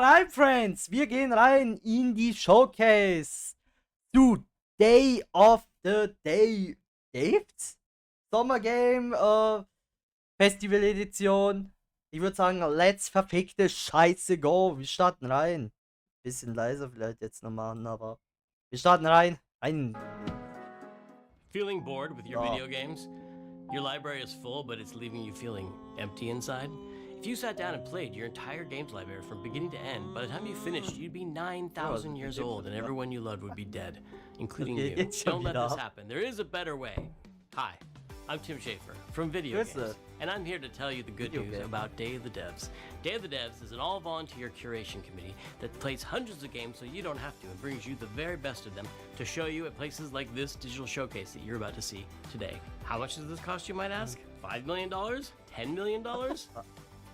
Hi Friends, wir gehen rein in die Showcase zu Day of the Daves Summer Game Festival Edition. Ich würde sagen, let's verfickte Scheiße go. Wir starten rein. Bisschen leiser vielleicht jetzt nochmal an, aber wir starten rein. Feeling bored with your video games? Your library is full, but it's leaving you feeling empty inside? If you sat down and played your entire games library from beginning to end, by the time you finished, you'd be 9,000 years old and everyone you loved would be dead, including you. Don't let this happen. There is a better way. Hi, I'm Tim Schafer from Video Games, and I'm here to tell you the good news about Day of the Devs. Day of the Devs is an all-volunteer curation committee that plays hundreds of games so you don't have to and brings you the very best of them to show you at places like this digital showcase that you're about to see today. How much does this cost, you might ask? $5 million? $10 million?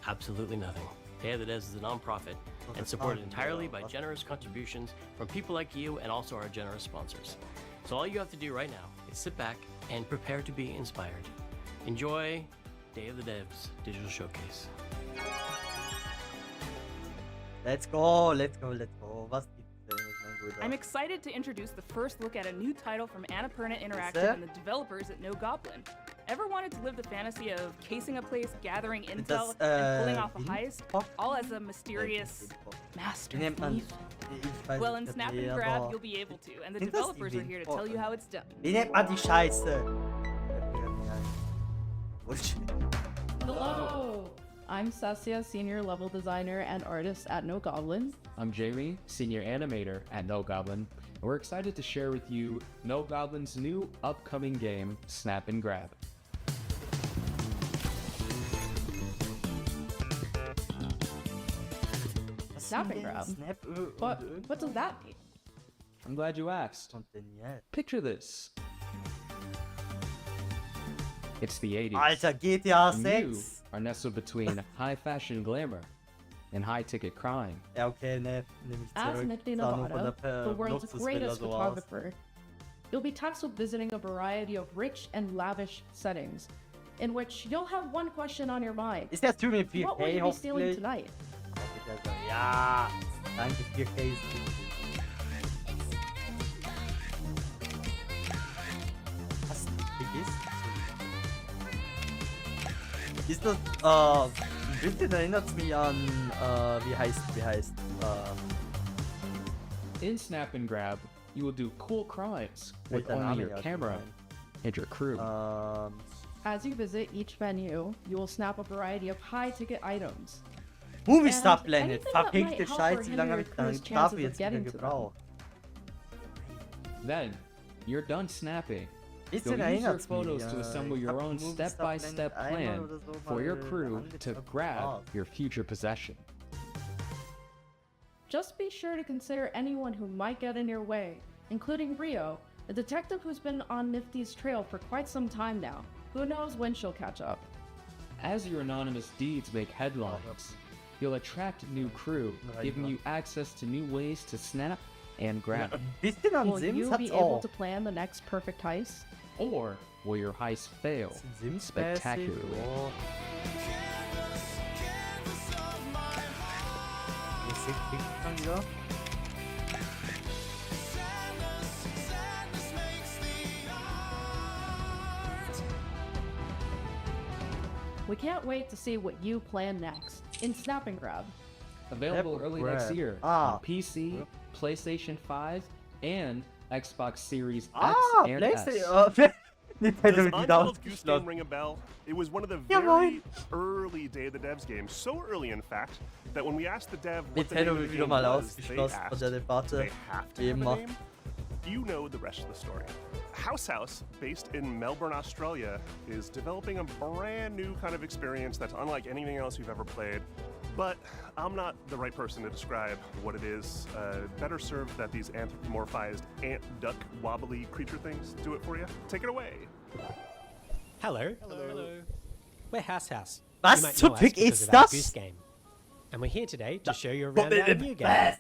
Absolutely nothing. Day of the Devs is a non-profit and supported entirely by generous contributions from people like you and also our generous sponsors. So all you have to do right now is sit back and prepare to be inspired. Enjoy Day of the Devs Digital Showcase. Let's go, let's go, let's go. Was gibt's denn, mein Guter? I'm excited to introduce the first look at a new title from Annapurna Interactive and the developers at No Goblin. Ever wanted to live the fantasy of casing a place, gathering intel, and pulling off a heist, all as a mysterious master thief? Well, in Snap and Grab, you'll be able to, and the developers are here to tell you how it's done. Wie nennt man die Scheiße? Bullshit. Hello! I'm Sasya, Senior Level Designer and Artist at No Goblin. I'm Jamie, Senior Animator at No Goblin, and we're excited to share with you No Goblin's new upcoming game, Snap and Grab. Snap and Grab? What does that mean? I'm glad you asked. Picture this. It's the 80s. Alter, GTA and 6. you are nestled between high fashion glamour and high ticket crime. Ja, okay, ne, nehme ich As zurück. Nick Sah nur von Nevada, der the world's Luxusvilla greatest so aus. photographer, you'll be tasked with visiting a variety of rich and lavish settings, in which you'll have one question on your mind. Ist der Stream in 4K What will you be stealing hoffentlich? tonight? Ja, danke, 4K ist gut. Was vergisst? Ist das, ein bisschen erinnert es mich an, wie heißt, In Snap and Grab, you will do cool crimes with der only Name your ja camera and your crew. As you visit each venue, you will snap a variety of high-ticket items. Movie And Star Planet, anything that verfickte might help Scheiße, or wie lange habe hinder ich your crew's dafür chances of jetzt wieder getting to them. gebraucht? Then, you're done snapping. Bisschen You'll use your erinnert es mich. photos to assemble Ich your hab own Movie Star step-by-step Planet einmal plan oder so for your mal crew to angezeigt. grab your future possession. Just be sure to consider anyone who might get in your way, including Rio, a detective who's been on Nifty's trail for quite some time now. Who knows when she'll catch up? As your anonymous deeds make headlines, you'll attract new crew, giving you access to new ways to snap and grab. Ein bisschen an Will Sims you hat's be able auch. to plan the next perfect heist? Or will your heist fail Sims-mäßig. spectacularly? Oh. Musik klingt mal wieder. We can't wait to see what you plan next in Snap and Grab. Available early next Grab. year Ah. on PC, PlayStation 5, and Xbox Series X Ah, and S. PlayStation. Nintendo Does wird wieder Untitled Goose Game ausgeschlossen. ring a bell? It was one of the Ja, very early Day of the Devs games, so early in fact, that when we asked the dev what the name Nintendo of the wird wieder game mal was, they ausgeschlossen von asked, der Debatte. they have to Wie have a immer. name? You know the rest of the story. House, based in Melbourne, Australia, is developing a brand new kind of experience that's unlike anything else you've ever played. But I'm not the right person to describe what it is. Better served that these anthropomorphized ant, duck, wobbly creature things do it for you. Take it away. Hello. Hello. We're House. Was You might zum know us Fick because ist of our das? Goose Game. And we're here today to show you around our new game.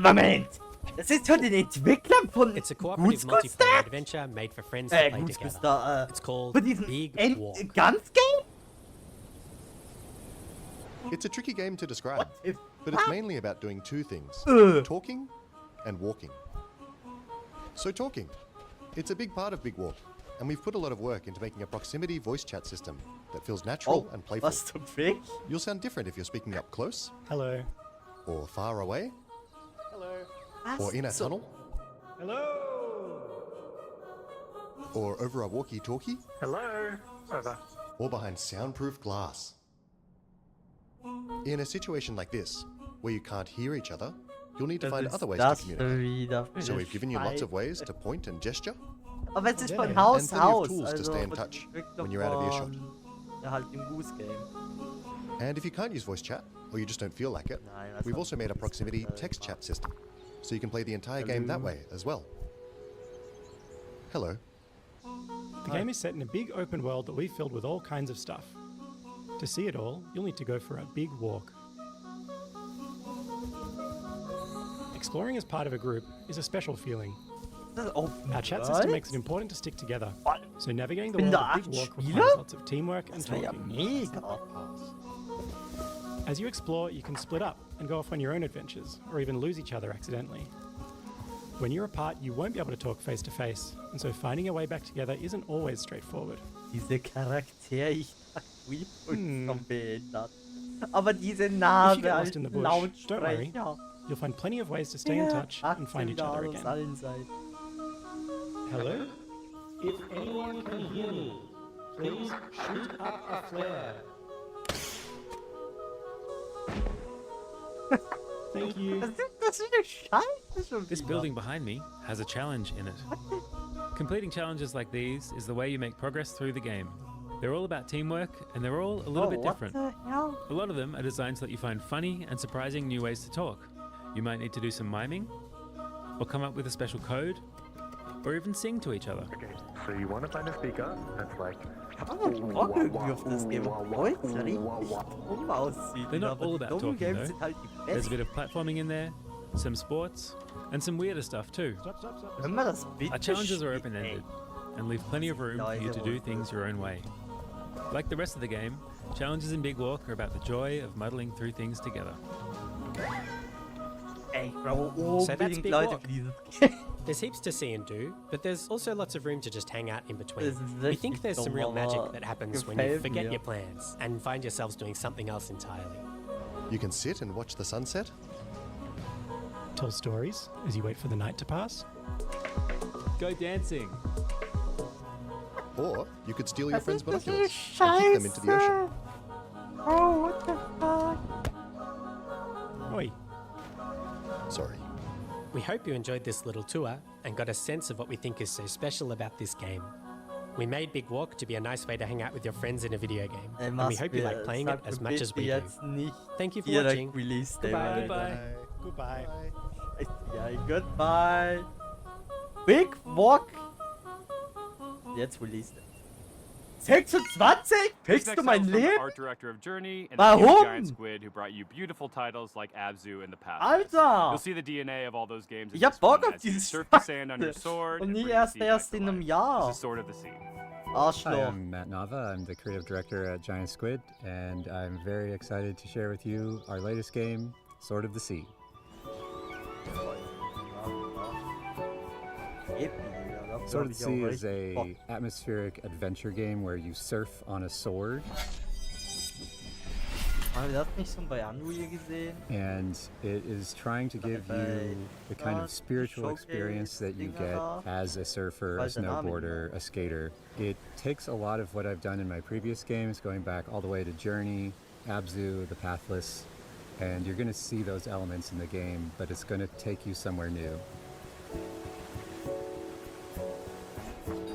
Moment! Das ist von den Entwicklern von It's a cooperative multiplayer Gutsguster? adventure made for friends to play together. Gutsguster, It's called von diesem Big Walk. Guns Game? It's a tricky game to describe. What if But it's mainly about doing two things, talking and walking. So talking. It's a big part of Big Walk, and we've put a lot of work into making a proximity voice chat system that feels natural and playful. Was zum Fick? You'll sound different if you're speaking up close, Hello. or far away, Hello. or in a tunnel, Hello. or over a walkie-talkie, Hello. Over. or behind soundproof glass. In a situation like this, where you can't hear each other, you'll need to find other ways to communicate. So we've given you lots of ways to point and gesture, Aber es ist von and Haus plenty of aus. tools to Also, stay in und touch wirklich when you're out of earshot. Ja, halt im Goose Game. And if you can't use voice chat, or you just don't feel like it, Nein, was we've hab also ich made a jetzt, proximity text chat system, so you can play the entire game that way as well. Hello. The game is set in a big open world that we've filled with all kinds of stuff. To see it all, you'll need to go for a big walk. Exploring as part of a group is a special feeling. Das ist open Our chat world? system makes it important to stick together. So navigating the Bin world da of Big 8 Walk Spiele? requires lots of teamwork and Das wäre ja talking. mega. As you explore, you can split up and go off on your own adventures, or even lose each other accidentally. When you're apart, you won't be able to talk face to face, and so finding your way back together isn't always straightforward. Diese Charaktere, ich sag Weep und so behindert. Aber diese If you Name get als lost in the bush, don't worry. Lautsprecher. You'll find plenty of ways to stay in touch and find each other Aus again. allen Seiten. Hello? If anyone can hear me, please shoot up a flare. Thank you. Das ist eine Scheiße schon This wieder. building behind me has a challenge in it. Completing challenges like these is the way you make progress through the game. They're all about teamwork, and they're all a little bit what different. the hell? A lot of them are designed to let you find funny and surprising new ways to talk. You might need to do some miming, or come up with a special code, or even sing to each other. Okay, so you want to find a speaker that's like. Kann man Bock irgendwie auf das Game, obwohl es richtig dumm aussieht. They're not aber all die about dummen talking, Games though. sind halt die There's a besten. bit of platforming in there, some sports, and some weirder stuff too. Können wir das bitte Our challenges are spielen? open-ended, and leave plenty of room for you to do things your own way. Like the rest of the game, challenges in Big Walk are about the joy of muddling through things together. Ey, ich brauche So that's unbedingt Big Leute Walk. für dieses Game. There's heaps to see and do, but there's also lots of room to just hang out in between. Das ist We richtig think there's some dumm, real magic aber that happens when you gefällt forget mir. your plans and find yourselves doing something else entirely. You can sit and watch the sunset, Tell stories as you wait for the night to pass. Go dancing! or you could steal your Was friend's ist das für eine binoculars and kick them into the ocean. Scheiße? Oh, what the fuck? Oi, Sorry. We hope you enjoyed this little tour and got a sense of what we think is so special about this game. We made Big Walk to be a nice way to hang out with your friends in a video game, Ey, and we mach's hope you mir- like playing it sag mir as much as we bitte do. jetzt nicht Thank you for direkt watching. Release Day, Goodbye. Alter. goodbye. Ja, goodbye. Big Walk. Jetzt Release Day. 26? Fickst du mein Leben? Art director of Journey and Warum? the huge giant squid who brought you beautiful titles like Abzu in the past. Alter! You'll see the DNA of all those games. in Ich hab this Bock one auf as you dieses surf the sand on your Scheiße. sword Und and nie bring the sea back erst to in einem life. Jahr. This is Sword of the Sea. Hi, Arschloch. I'm Matt Nava. I'm the creative director at Giant Squid, and I'm very excited to share with you our latest game, Sword of the Sea. Sword of the Sea is a atmospheric adventure game where you surf on a sword, Haben wir das nicht schon bei Unreal gesehen? and it is trying to give you the kind of spiritual experience that you get as a surfer, a snowboarder, a skater. It takes a lot of what I've done in my previous games, going back all the way to Journey, Abzu, The Pathless, and you're going to see those elements in the game, but it's going to take you somewhere new.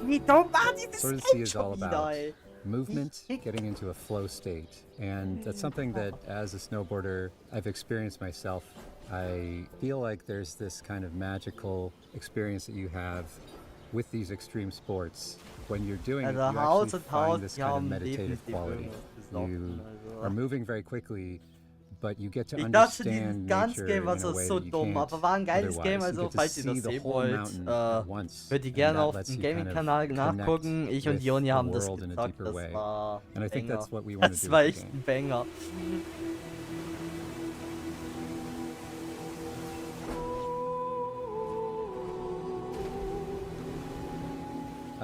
Wie dumm war dieses Sword of the Sea Game is all schon wieder, about ey? movement, getting into a flow state, and that's something that as a snowboarder I've experienced myself. I feel like there's this kind of magical experience that you have with these extreme sports. When you're doing it, you Also Haus actually und Haus, find this die kind of haben meditative definitiv quality. irgendwas besoffen, You also. are moving very quickly, but you get to Ich dachte, dieses understand ganze nature Game war in a so, way so that you dumm, can't aber war ein geiles Game, otherwise. You also get to falls ihr see das the sehen whole wollt, mountain at once, könnt ihr and gerne that auf lets dem you kind of Gaming-Kanal connect nachgucken. Ich und with Joni the haben das world in a gezockt, deeper das way. war And I think Banger. that's what we want to Das do war with the echt game. ein Banger.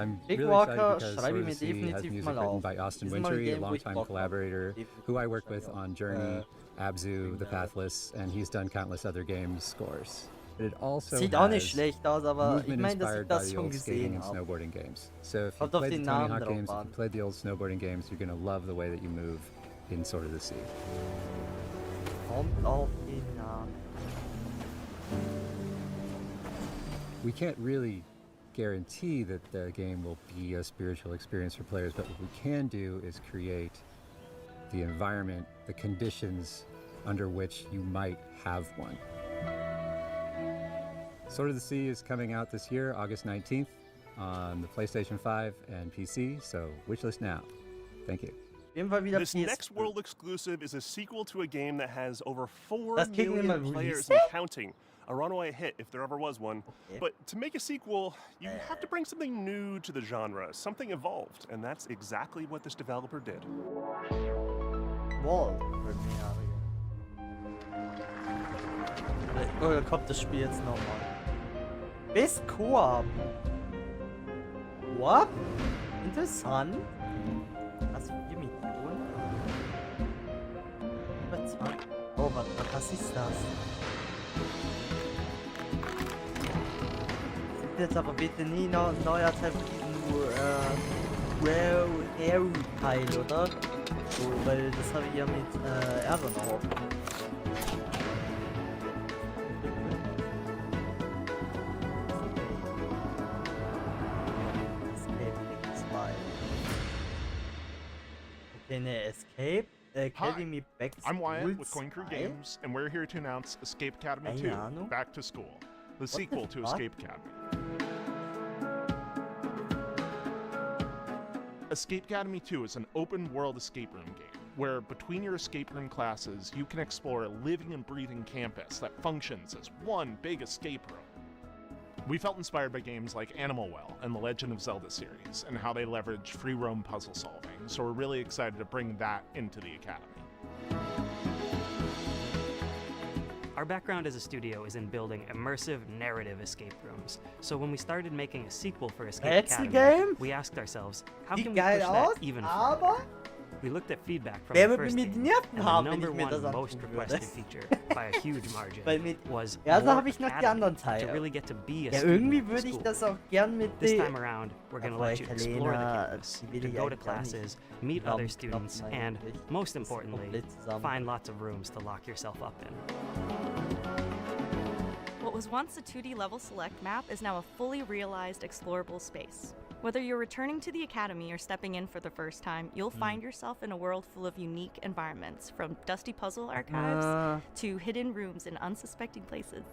I'm Big really Walker excited because schreibe ich Sword of mir the Sea has definitiv music mal written auf. by Austin Das ist mal ein Wintory, a Game, wo ich longtime Bock drauf collaborator habe. who I work with on Journey, Abzu, The wegen, Pathless, and he's done countless other games scores. It also Sieht auch nicht has schlecht aus, aber ich movement meine, dass ich inspired by das the schon old skating gesehen and habe. snowboarding games. So if you Kommt auf played the den Tony Namen Hawk drauf games, if an. you played the old snowboarding games, you're gonna love the way that you move in Sword of the Sea. Kommt auf den Namen. We can't really guarantee that the game will be a spiritual experience for players, but what we can do is create the environment, the conditions under which you might have one. Sword of the Sea is coming out this year, August 19th, on the PlayStation 5 and PC, so wishlist now. Thank you. This next world exclusive is a sequel to a game that has over 4 Das kriegen wir million mal players released? and counting. A runaway hit if there ever was one. But to make a sequel, you have to bring something new to the genre, something evolved, and that's exactly what this developer did. Wall. Oder kommt das Spiel jetzt nochmal? Best Koop. What? Interessant. Was, 4 Millionen? Über 20. Oh, was ist das? Jetzt aber bitte nie noch ein neuer Teil von diesem Rare Teil, oder? So, weil das habe ich ja mit Aaron auch. Okay, ne, Escape. Academy Back to I'm Wyatt School with Coin Crew 2? Games, and we're here to announce Escape Academy 2, Ahnung. Back to School, the sequel to fuck? Escape Academy. Escape Academy 2 is an open-world escape room game, where between your escape room classes, you can explore a living and breathing campus that functions as one big escape room. We felt inspired by games like Animal Well and the Legend of Zelda series, and how they leverage free roam puzzle solving, so we're really excited to bring that into the Academy. Our background as a studio is in building immersive narrative escape rooms. So when we started making a sequel for Escape Academy, we asked ourselves, how can we push that even further? We looked at feedback from the first game, and the number one most requested feature by a huge margin was more Academy, to really get to be a Ja, student irgendwie at the würde ich school. das auch gern mit This den... time around, we're going to let you explore the campus, to go to classes, meet other students, and, most importantly, find lots of rooms to lock yourself up in. What was once a 2D level select map is now a fully realized explorable space. Whether you're returning to the Academy or stepping in for the first time, you'll find yourself in a world full of unique environments, from dusty puzzle archives to hidden rooms in unsuspecting places.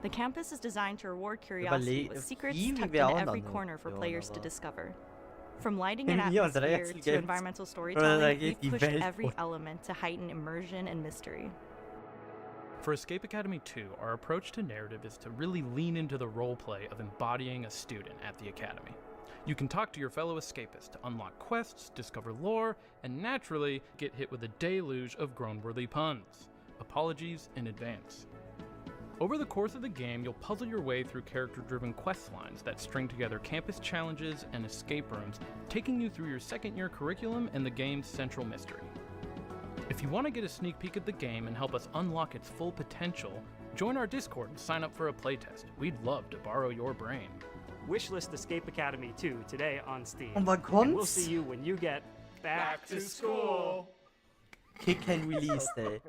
The campus is designed to reward curiosity with secrets tucked in every corner for players to discover. From lighting and atmosphere to environmental storytelling, we've pushed every element to heighten immersion and mystery. For Escape Academy 2, our approach to narrative is to really lean into the roleplay of embodying a student at the Academy. You can talk to your fellow escapists to unlock quests, discover lore, and naturally get hit with a deluge of groan-worthy puns. Apologies in advance. Over the course of the game, you'll puzzle your way through character-driven quest lines that string together campus challenges and escape rooms, taking you through your second-year curriculum and the game's central mystery. If you want to get a sneak peek at the game and help us unlock its full potential, join our Discord and sign up for a playtest. We'd love to borrow your brain. Wishlist Escape Academy 2 today on Steam. Und wann And kommt's? we'll see you when you get back to school. Kick and release, ey.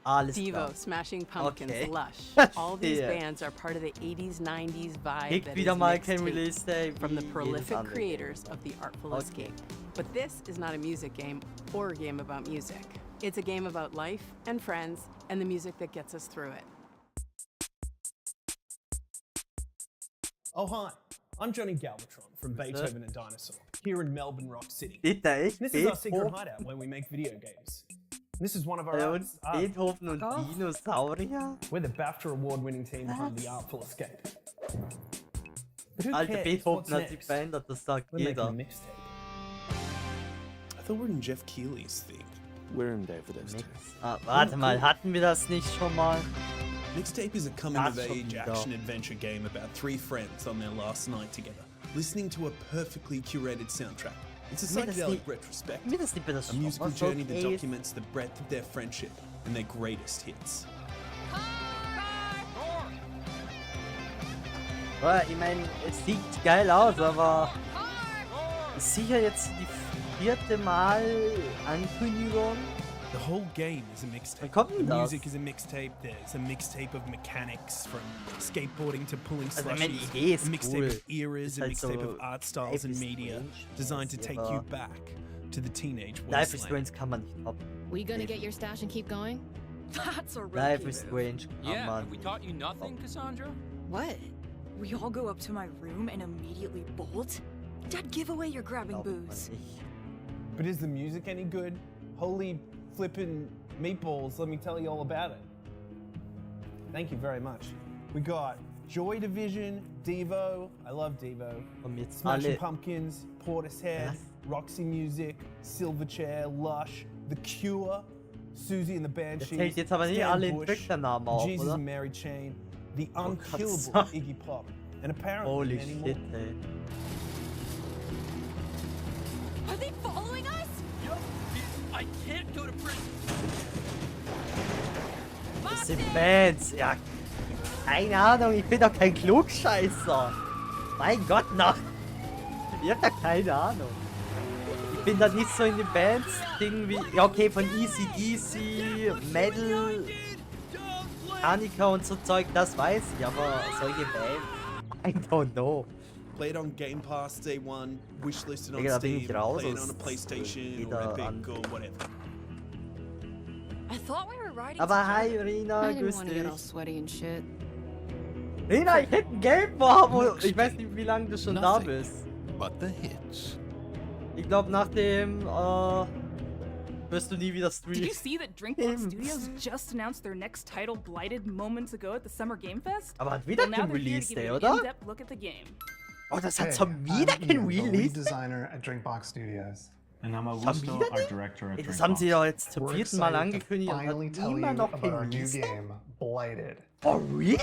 Alles Devo, klar. Smashing Pumpkins, Okay. Lush. All these bands are part of the 80s, 90s vibe Kick that wieder is mal mixtape kein Release Day from the wie jedes prolific andere creators of The Artful Escape. But this is not a music game or a game about music. It's a game about life and friends and the music that gets us through it. Oh, hi. I'm Johnny Galvatron from Beethoven and Dinosaur, here in Melbourne Rock City. Echt? This is our secret hideout where we make video games. This is one of our arts. Beethoven und Dinosaurier? We're the BAFTA award-winning team behind The Artful Escape. But who Alter, cares? Beethoven What's hat sich next? verändert, das sagt We're making a jeder. mixtape. I thought we're in Jeff Keighley's thing. We're in Davido's too. Ah, warte mal, hatten wir das nicht schon mal? Mixtape is a coming-of-age action-adventure game about 3 friends on their last night together. listening to a perfectly curated soundtrack. It's a psychedelic retrospect, a musical journey that documents the breadth of their friendship and their greatest hits. Ich meine, es sieht geil aus, aber ist sicher jetzt die 4. Mal Ankündigung. The whole game is a mixtape. The music is a mixtape. There's a mixtape of mechanics from skateboarding to pulling slushies. A mixtape of eras, a mixtape of art styles and media designed to take you back to the teenage Life is wasteland. Strange kann man nicht ab. We gonna get your stash and keep going? That's a Life is Strange kann Yeah, man. have we taught you nothing, Cassandra? What? We all go up to my room and immediately bolt? Dad, give away your grabbing booze. But is the music any good? Holy flippin' meatballs, let me tell you all about it. Thank you very much. We got Joy Division, Devo, I love Devo, Smashing Pumpkins, Portishead, Roxy Music, Silverchair, Lush, The Cure, Susie and the Banshees, Jetzt aber nicht alle Bush, Entwicklernamen auf, Jesus oder? and Mary Chain, The Unkillable Iggy Pop, and apparently Holy many shit, more. ey. Are they following us? Yup. I can't go to prison. Das sind Bands, ja. Keine Ahnung, ich bin doch kein Klugscheißer. Mein Gott, noch. Ich hab da keine Ahnung. Ich bin da nicht so in den Bands-Ding wie. Ja, okay, von AC/DC, Metal, Mechanica und so Zeug, das weiß ich, aber solche Bands. I don't know. Play it on Game Pass day one, wishlisted on Digga, da bin Steam, ich raus play it aus on a PlayStation or Epic or whatever. I thought we were riding Aber hi together. Rina, I didn't grüß want to get all dich. sweaty and shit. Rina, ich hätte ein Game vor, wo ich weiß nicht, wie lange du schon da bist. But the hits. Ich glaube, nach dem wirst du nie wieder Did you streamen. see that Drinkbox Studios just announced their next title, Blighted, moments ago at the Summer Game Fest? Aber hat wieder Well, now kein they're here to Release give Day, you an oder? in-depth look at the game. Oh, das hat Hey, schon wieder I'm kein Ian, the lead Release? designer at Drinkbox Studios. And I'm Schon Augusto, wieder our nicht? director at Ey, das Drinkbox. haben sie ja jetzt zum We're 4. Mal excited to angekündigt und finally hat tell you immer noch about kein our new Release. game, Blighted. For real?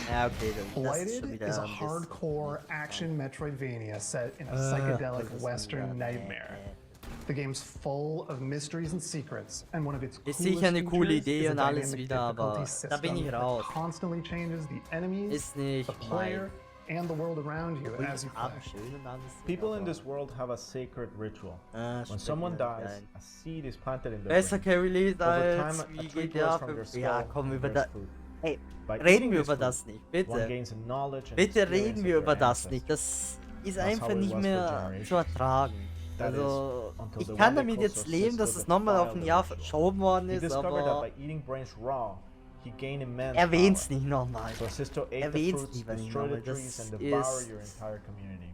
Ja, okay, das ist schon Blighted wieder is a ein bisschen. hardcore action Metroidvania set in a psychedelic western nightmare. The game's full of mysteries and secrets, and one of its Ist coolest sicher eine coole features Idee is a und alles dynamic wieder, aber difficulty da bin ich system that raus. constantly changes the enemies, Ist nicht the player, and the world around you as you play. schön und alles. People in this world have a sacred ritual. When stimmt, someone ja, dies, geil. a seed is planted in their Besser brain. kein Release Over als time, a wie tree GTA grows from 5. their Ja, skull komm, and über bears das. fruit. Hey, By reden eating wir this über fruit, das nicht, one bitte. gains a knowledge and Bitte experience reden of wir their über das ancestors. nicht. Das ist That's einfach how it nicht was for mehr generations. zu ertragen. That is, Also, until ich the kann one damit that jetzt calls leben, dass Sisto es nochmal auf defiled ein the Jahr ritual. verschoben worden He ist, discovered that aber by eating brains raw, he gained immense erwähn's power. nicht nochmal. So Sisto ate the Erwähn's fruits, lieber nicht destroy the nochmal. trees, Das and devour ist your entire community.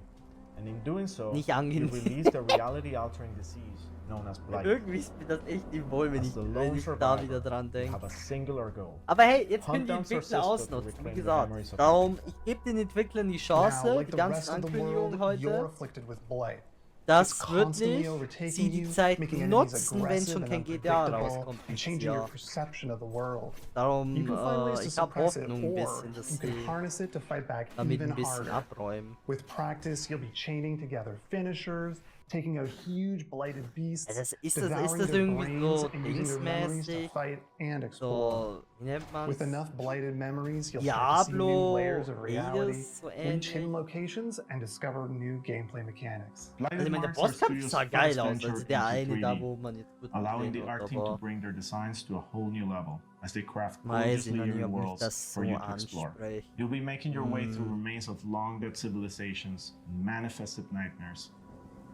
And in doing so, nicht he angenehm. released a reality-altering disease known as blight. Irgendwie ist mir das echt nicht wohl, wenn As ich, the wenn lone ich da survivor, wieder dran you denke. have a singular goal. Aber hey, jetzt Hunt können die down Sir Entwickler Sisto to ausnutzen, wie reclaim the gesagt. memories of Darum, ich gebe den Entwicklern die Chance, Now, like die the ganzen rest of the Ankündigungen world, you're heute. afflicted with blight. Das It's wird constantly nicht overtaking sie die you, Zeit making enemies nutzen, wenn aggressive schon and kein GTA unpredictable, rauskommt. and dieses changing your Jahr. perception of the world. Darum, You can find ways to ich habe suppress it, Hoffnung ein or bisschen, dass you can sie harness it to fight back damit even ein bisschen harder. abräumen. With practice, you'll be chaining together finishers, taking out huge blighted beasts, Ist devouring das their irgendwie brains so and using their memories to dingsmäßig? fight and explore. So, wie nennt man's? With enough blighted memories, you'll start to see new Diablo, layers of reality, Hades, so reach ähnlich. hidden locations, and discover new gameplay mechanics. Also, ich meine, der Bosskampf sah geil aus, also der eine da, wo man jetzt gut allowing the gesehen art hat, team to aber bring their designs to a whole new level as they craft weiß ich gorgeously noch nicht, eerie ob mich worlds das for so you to explore. anspricht. You'll be making your way through remains of long-dead civilizations, manifested nightmares,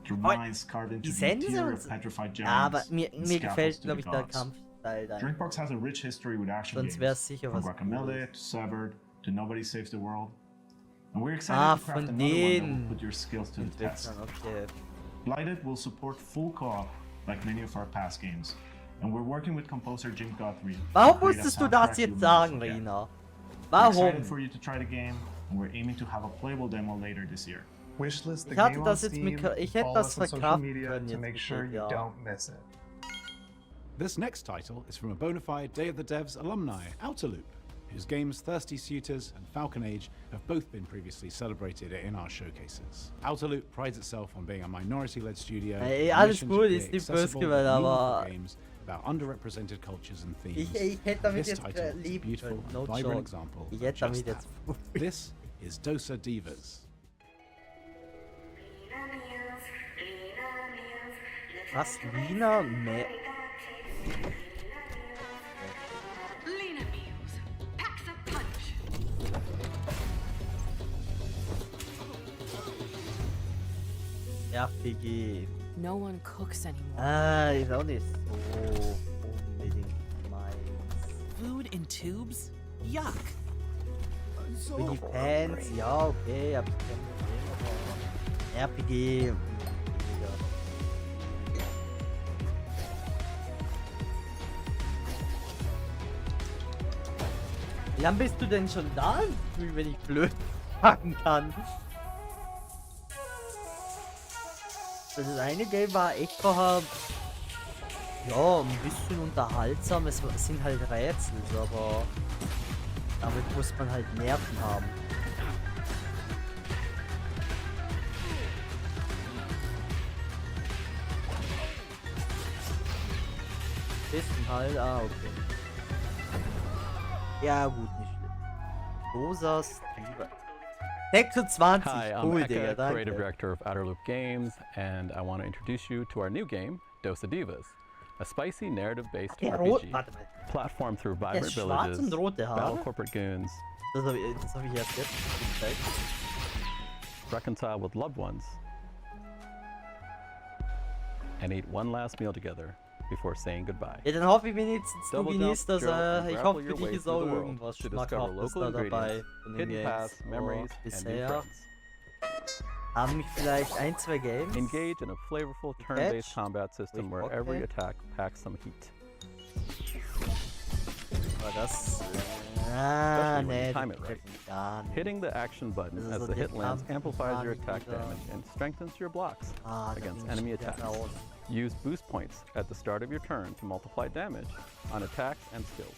through Aber mines carved into die the Sense interior und of petrified ja, aber giants, mir and gefällt, scaffolds to glaube the ich, der gods. Kampfteil da. Drinkbox has a rich history with action Sonst games, wär's sicher from was Guacamole to Severed to Nobody Saves the World. And we're excited Ah, to craft von another one that will den put your skills to the test. Entwicklern, okay. Blighted will support full co-op like many of our past games. And we're working with composer Jim Guthrie. to Warum create a musstest du das soundtrack jetzt you'll sagen, never forget. Rina? We're excited Warum? for you to try the game, and we're aiming to have a playable demo later this year. Wishlist the Ich hatte game on das jetzt Steam, mit, ich hätte follow das us on social verkraften media können to jetzt make mit sure you GTA. don't miss it. This next title is from a bona fide Day of the Devs alumni, Outer Loop, whose games Thirsty Suitors and Falcon Age have both been previously celebrated in our showcases. Outerloop prides itself on being a minority-led studio alles mission to gut, create ist nicht böse accessible, gemeint, meaningful aber games about underrepresented cultures and themes. ich hätte damit This jetzt title is a leben beautiful können, no and vibrant joke. example Ich of hätte just damit jetzt that. This is Dosa Divas. Was? Lina? RPG. No one cooks anymore. Ah, ist auch nicht so unbedingt meins. Food in tubes? Yuck. Für die Fans, ja, okay, hab ich kein Problem, aber RPG. Weniger. Wie lange bist du denn schon da? Wenn ich blöd fragen kann. Das eine Game war echt vorher, ja, ein bisschen unterhaltsam. Es sind halt Rätsel, aber damit muss man halt Nerven haben. Bisschen halt, okay. Ja, gut, nicht schlimm. Dosas Diva. 26, Hi, I'm cool, Eka, Digga, danke. creative director of Outerloop Games, and I want to introduce you to our new game, Dosa Divas, a spicy narrative-based RPG, platform through vibrant villages, battle corporate goons, Das hab ich erst jetzt gezeigt. reconcile with loved ones, and eat one last meal together before saying goodbye. Ja, dann hoffe ich wenigstens, du Double jump, genießt das. jump, and Ich grapple hoffe, für your dich way ist through auch the world irgendwas to discover Schmackhaftes local da dabei ingredients, von den hidden Games. paths, memories, and new Bisher friends. haben mich vielleicht ein, zwei Games. Engage in a flavorful turn-based combat system where every attack packs some heat. Aber das... Especially when nee, you time it right. gar nicht. Hitting the action button Das ist as so the der hit lands Kampf- amplifies your Kampf- attack damage and strengthens your blocks Da against bin ich enemy wieder attacks. raus. Use boost points at the start of your turn to multiply damage on attacks and skills.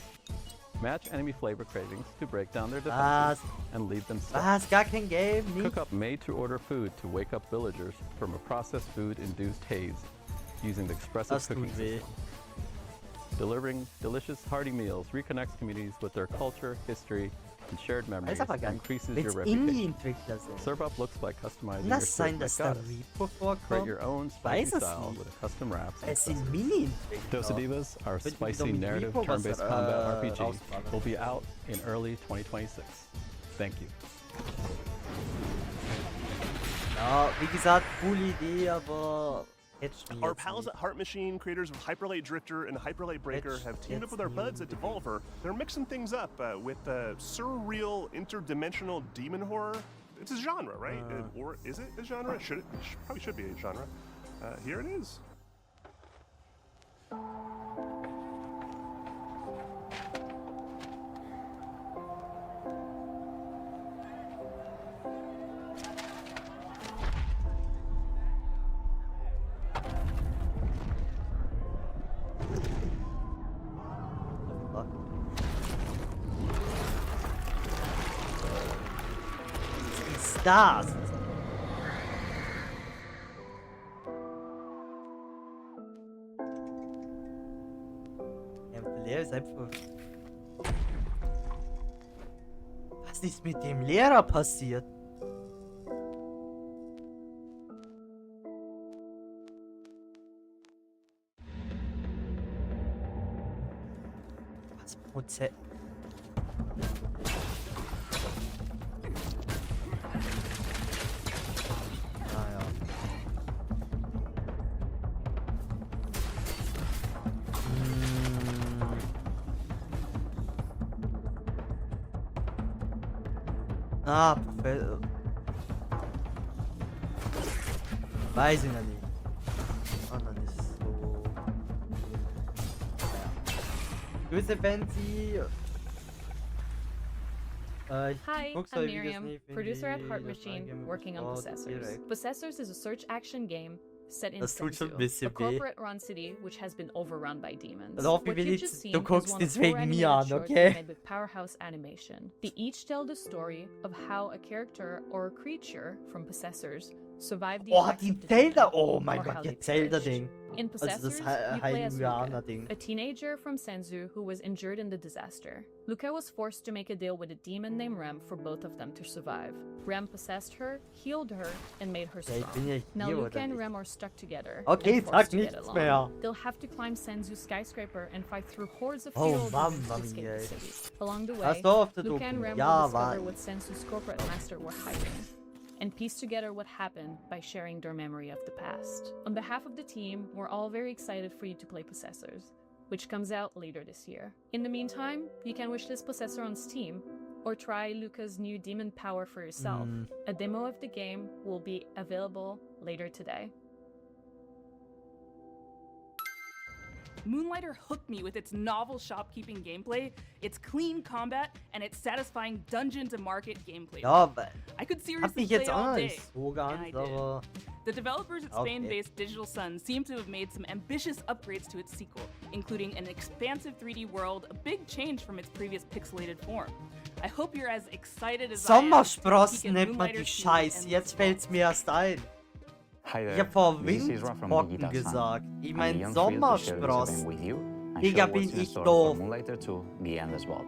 Match enemy flavor cravings to break down their defenses and leave them stuck. Was? Gar kein Game? Nicht? Cook up made-to-order food to wake up villagers from a processed food-induced haze using the expressive Das tut cooking weh. system. Delivering delicious, hearty meals reconnects communities with their culture, history, and shared memories, Weiß aber gar and nicht, increases wenn's your reputation. Indie-Entwickler sind. Serve up looks by customizing Kann your das sein, steak dass like da goddess. Repo vorkommt? Create your own spicy Weiß es style nicht. with custom wraps and Es sind accessories. Mini-Entwickler. Dosa Divas, our Könnten die doch spicy mit narrative Repo was, turn-based combat RPG, rausballern. will be out in early 2026. Thank you. Ja, wie gesagt, coole Idee, aber catcht mich Our jetzt pals nicht. at Heart Machine, creators of Hyperlight Drifter and Hyperlight Breaker, have teamed up with our buds at Devolver. They're mixing things up with surreal, interdimensional demon horror. It's a genre, right? Or is it a genre? Probably should be a genre. Here it is. Das! Der Lehrer ist einfach... Was ist mit dem Lehrer passiert? Was Prozess... Ah, perfekt. Weiß ich noch nicht. Und dann ist es so. Naja. Grüße, Fancy. Hi, I'm Miriam, producer at Heart Machine, working on Possessors. Possessors is a search action game set in Das tut schon Sensu, ein bisschen a corporate-run city which has been overrun by demons. Also A corporate-run city which has been overrun by demons. Also What you've just seen du is guckst one of deswegen 4 mir animated an, shorts okay? made with Powerhouse Animation. They each tell the story of how a character or a creature from Possessors survived the Oh, attacks die of the Zelda, demon, oh mein or how Gott, they die Zelda-Ding. perished. In Also das Possessors, you play as Hallelujah-Ding. Luca, a teenager from Senzu who was injured in the disaster. Luca was forced to make a deal with a demon named Rem for both of them to survive. Rem possessed her, healed her, and made her Ja, ich strong. bin ja Now hier, Luca oder and nicht? Rem are stuck together Okay, and forced sag to get nichts along. mehr. They'll have to climb Senzu's skyscraper and fight through hordes of Oh, feral demons Mamma to escape mia, the ey. city. Along the way, Hast du auf der Luca and Doku? Rem Ja, will discover war what Sensu's corporate master were hiding and piece together what happened by sharing their memory of the past. On behalf of the team, we're all very excited for you to play Possessors, which comes out later this year. In the meantime, you can wishlist Possessor on Steam, or try Luca's new demon power for yourself. A demo of the game will be available later today. Moonlighter hooked me with its novel shopkeeping gameplay, its clean combat, and its satisfying dungeon-to-market gameplay. Ja, aber I could hab seriously mich play jetzt it all auch day, nicht so and I ganz, aber did. The developers at Okay. Spain-based Digital Sun seem to have made some ambitious upgrades to its sequel, including an expansive 3D world, a big change from its previous pixelated form. I hope you're as excited as I am. Sommersprossen nennt man die Scheiße. Jetzt fällt's mir erst ein. Hi there. Ich hab vor This is Ra from Windpocken Digital Sun. gesagt. Ich I'm mein beyond thrilled to share this event Sommersprossen. with you and Digga, show bin what's in ich store doof. for Moonlighter 2, The Endless Vault.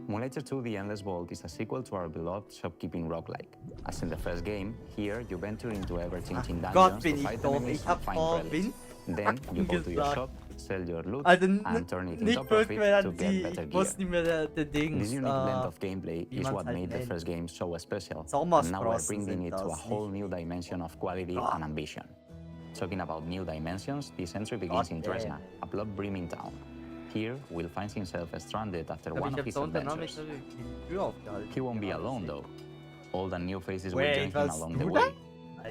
Moonlighter 2, The Endless Vault is a sequel to our beloved shopkeeping roguelike. As in the first game, here you venture into ever-changing Gott, dungeons bin to ich fight doof. enemies Ich and hab find vor relics. Then you go to your gesagt. shop, sell your loot, Also and turn it into nicht böse profit gemeint to an get die, better ich gear. wusste nicht mehr der Dings. This unique blend of gameplay wie is man's what halt made the nennt. first game so special. And Sommersprossen now we're sind bringing it to a das, whole new dimension of quality and ambition. Talking about new dimensions, this entry begins in damn. Dresna, a blood-brimming town. Here, Will finds himself stranded after Aber one ich of hab his so unternommen, adventures. ich hab die Tür aufgehalten. He won't be alone, though. Old and new faces will Wait, join him was along the du way. da?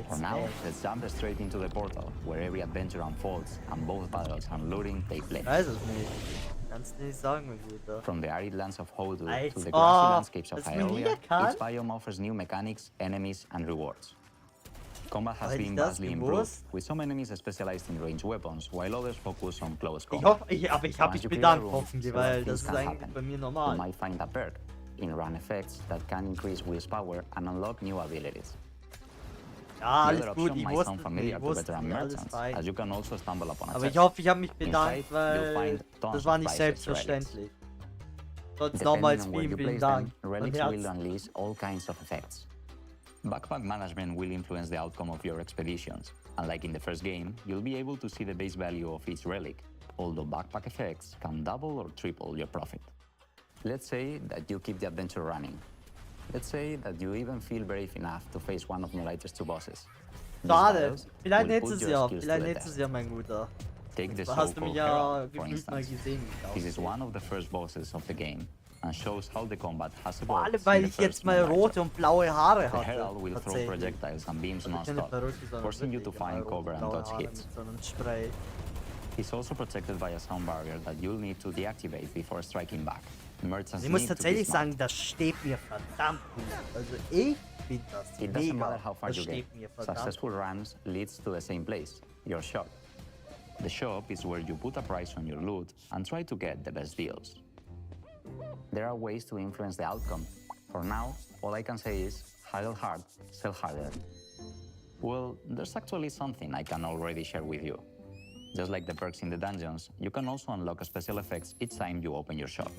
For now, let's jump straight into the portal, where every adventure unfolds and both battles and looting take place. Ich weiß es nicht. Kannst du nicht sagen, wie gut da. From the arid lands of Hodu to the Als- grassy oh, landscapes of als man Hylia, wiedererkannt. each biome offers new mechanics, enemies, and rewards. Combat has Hätte ich been das vastly improved, gewusst? with some enemies specialized in ranged weapons, while others focus on close Ich combat. hoffe, aber ich hab Once mich you clear bedankt, the room, hoffentlich, several weil das things ist can eigentlich happen. bei mir You normal. might find a perk in run effects that can increase Will's power and unlock new abilities. Ja, The alles other gut, option ich might sound wusste, familiar to alles veteran merchants, fein. as you can also stumble upon a Aber ich chest. hoffe, ich habe mich Inside, bedankt, you'll weil find tons das war of nicht priceless selbstverständlich. Sonst Depending nochmals on where vielen, you vielen place Dank. them, Von relics will Herzen. unleash all kinds of effects. Backpack management will influence the outcome of your expeditions. Unlike in the first game, you'll be able to see the base value of each relic, although backpack effects can double or triple your profit. Let's say that you keep the adventure running. Let's say that you even feel brave enough to face one of Moonlighter's 2 bosses. These Schade. battles Vielleicht will nächstes put your Jahr, skills to vielleicht the nächstes test. Jahr, mein Guter. Take the Da hast du so-called mich ja Herald, for gefühlt mal instance. gesehen. This is one of the first bosses of the game and shows how the combat has Vor evolved allem, weil in ich the jetzt first mal Moonlighter. rote und blaue Haare The hatte. Herald will throw Tatsächlich. projectiles and beams Also keine non-stop, Perücke, sondern forcing you to wirklich find rote, cover and blaue dodge Haare hits. mit so einem Spray. He's also protected by a sound barrier that you'll need to deactivate before striking back. Merchants Ich muss need to be tatsächlich smart. sagen, das steht mir verdammt gut. Also ich finde das It doesn't mega. matter how far Das you get. steht mir verdammt Successful runs leads to the same place, your shop. The shop is where you put a price on your loot and try to get the best deals. There are ways to influence the outcome. For now, all I can say is haggle hard, sell harder. Well, there's actually something I can already share with you. Just like the perks in the dungeons, you can also unlock special effects each time you open your shop.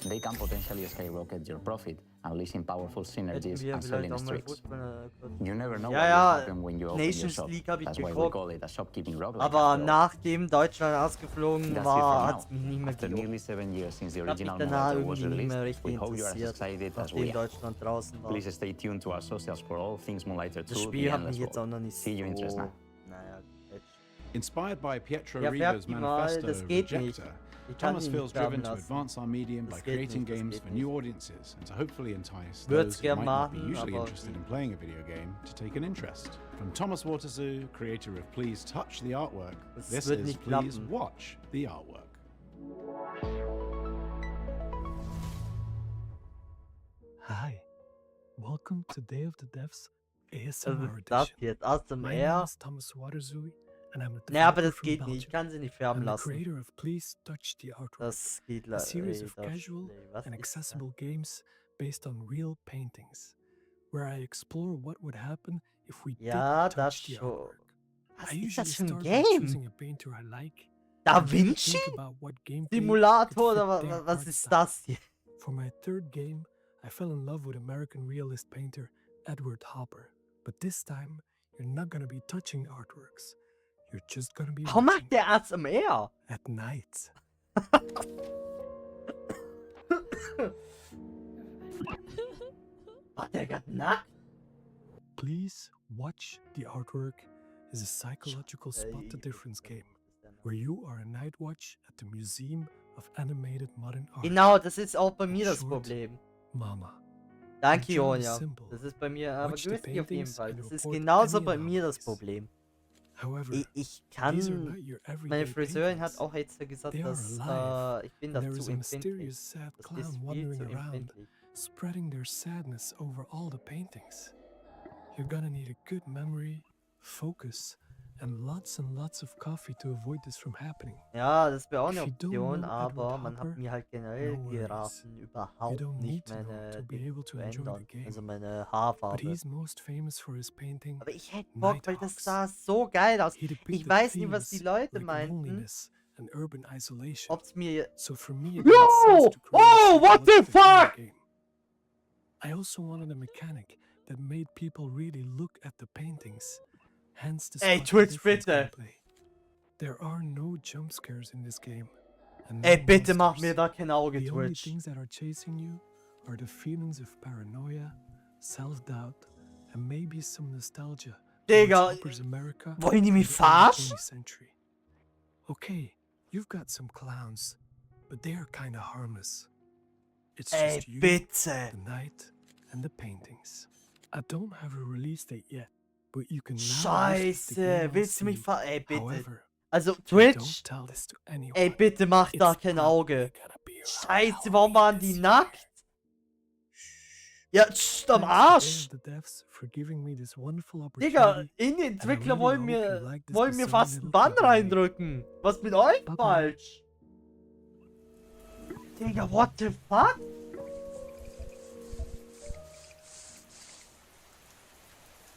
They can potentially skyrocket your profit, unleashing powerful synergies wir and vielleicht selling auch mal streaks. Fußball You never know Ja, what ja, will happen when you open your Nations shop. League hab ich That's why we geguckt. call it a shopkeeping roguelike. Aber after all. nachdem Deutschland ausgeflogen That's war, it for hat es mich nicht mehr After gejuckt. nearly 7 years since the Ich hab mich original danach Moonlighter was irgendwie nicht mehr released, we richtig hope you are as interessiert, excited as nachdem we are. Deutschland draußen war. Please stay tuned to our socials for all things Moonlighter 2. Das The Spiel hat Endless mich jetzt auch Vault. noch nicht See you in so... Dresden. Naja, Inspired by Pietro Ja, Riva's färbt die mal, manifesto das geht nicht. Rejector, Ich kann Thomas ihn feels nicht färben driven to lassen. advance our medium by Das geht creating nicht, das games geht for nicht. new audiences and to hopefully entice Würd's those who gern might not be machen, usually aber interested in playing a video game to take an interest. From Thomas Waterzoo, creator of Please Touch the Artwork, Das this wird is nicht Please klappen. Watch the Artwork. Hi, welcome to Day of the Devs ASMR Das edition. jetzt My name ASMR. is Thomas Waterzui, and I'm a Ne, aber developer das from geht nicht. Belgium. Ich kann sie nicht färben I'm the lassen. creator of Please Touch the Artwork, Das geht a series of leider casual schlecht. Was and ist das? accessible games based on real paintings, where I explore what would happen if we Ja, did das touch the schon. artwork. Was I ist das usually für ein start by Game? choosing a painter I like. Da and then Vinci? think about what gameplay Simulator could oder fit their was art ist style. das hier? For my third game, I fell in love with American realist painter Edward Hopper. But this time, you're not gonna be touching artworks. You're just gonna be Warum macht watching der ASMR? at night. War der gerade nackt? Please watch the artwork is a psychological spot the difference game, where you are a night watch at the Museum of Animated Modern Art. Genau, das ist auch bei mir In das short, Problem. Mama. Danke, The job is Jonia. simple. Das ist bei mir, aber Watch the grüß dich auf jeden paintings Fall. and Das ist report genauso any bei mir das anomalies. Problem. However, Ich these are not kann. your everyday Meine Friseurin paintings. hat auch jetzt gesagt, They are dass alive. ich bin And there dazu is a empfindlich. mysterious sad Das clown ist viel wandering zu around, empfindlich. spreading their sadness over all the paintings. You're gonna need a good memory, focus, and lots of coffee to avoid this from happening. Ja, das wäre auch If eine you don't Option, know aber Edward man hat Hopper, mir halt generell no worries. geraten, You überhaupt don't need nicht to know meine to be Dinge able to zu enjoy the ändern. game. Also meine But Haarfarbe. he's most famous for his painting Aber ich hätte Bock, weil das Nighthawks. sah so geil aus. He Ich depicted weiß nicht, was die themes Leute like meinten. loneliness and urban isolation. Ob's mir. So for me, it made sense Yo! to create a Oh, what the psychological thriller fuck? game. I also wanted a mechanic that made people really look at the paintings. Hence the Ey, spot the Twitch, difference bitte. gameplay. There are no jump scares in this game. And Ey, no bitte mach monsters. mir da kein Auge, The only Twitch. things that are chasing you are the feelings of paranoia, self-doubt, and maybe some nostalgia Digga, towards Hopper's America wollen die in mich the early verarschen? 20th century. Okay, you've got some clowns, but they are kinda harmless. It's Ey, just you, bitte. the night, and the paintings. I don't have a release date yet, but you can now wish the Scheiße, game on willst du mich Steam. Ey, bitte. However, Also, don't Twitch. tell this to anyone. Ey, bitte mach da It's kein probably Auge. gonna be around Scheiße, warum waren die this nackt? Ja, am Thanks to Arsch. the devs for giving me this wonderful Digga, opportunity. Indie-Entwickler And I wollen really hope mir, you like this wollen mir design fast little einen Bann clever game. reindrücken. Was mit euch Bye-bye. falsch? Digga, what the fuck?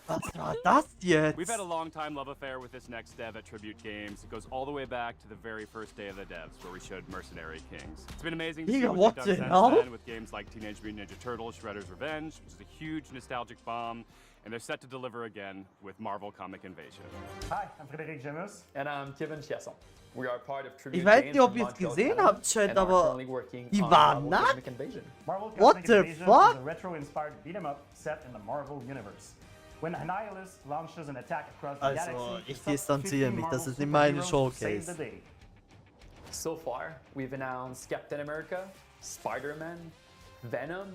Was war das jetzt? We've had a long-time love affair with this next dev at Tribute Games. It goes all the way back to the very first day of the devs, where we showed Mercenary Kings. It's been amazing to see Digga, what what they've the done since hell? then with games like Teenage Mutant Ninja Turtles: Shredder's Revenge, which is a huge nostalgic bomb, and they're set to deliver again with Marvel Comic Invasion. Hi, I'm Frédéric Gemus. And I'm Kevin Chiasson. We are part of Tribute Ich weiß Games nicht, ob from ihr es Montreal, gesehen Canada, habt, Chat, and are aber currently working die on waren Marvel nackt? Cosmic Invasion. Marvel What Cosmic the Invasion fuck? is a retro-inspired beat-em-up set in the Marvel universe. When Annihilus launches an attack across the Also, galaxy, ich the top 15 distanziere mich, das Marvel ist nicht meine superheroes save Showcase. the day. So far, we've announced Captain America, Spider-Man, Venom,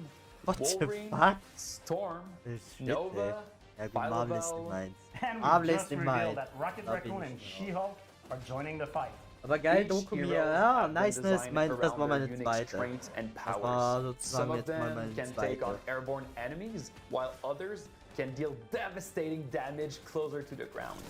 What the Wolverine, fuck? Storm, Shit, Nova, Ja gut, Marvel ist nicht Bile-Bell, meins. And we Marvel just ist nicht revealed meins. that Rocket Da bin Raccoon ich and raus. She-Hulk are joining the fight. Aber geil, Each Doku mir, hero ja, have been Niceness, designed das war around meine their unique zweite. strengths and Das powers. war Some sozusagen of jetzt mal them meine can take on zweite. airborne enemies, while others can deal devastating damage closer to the ground.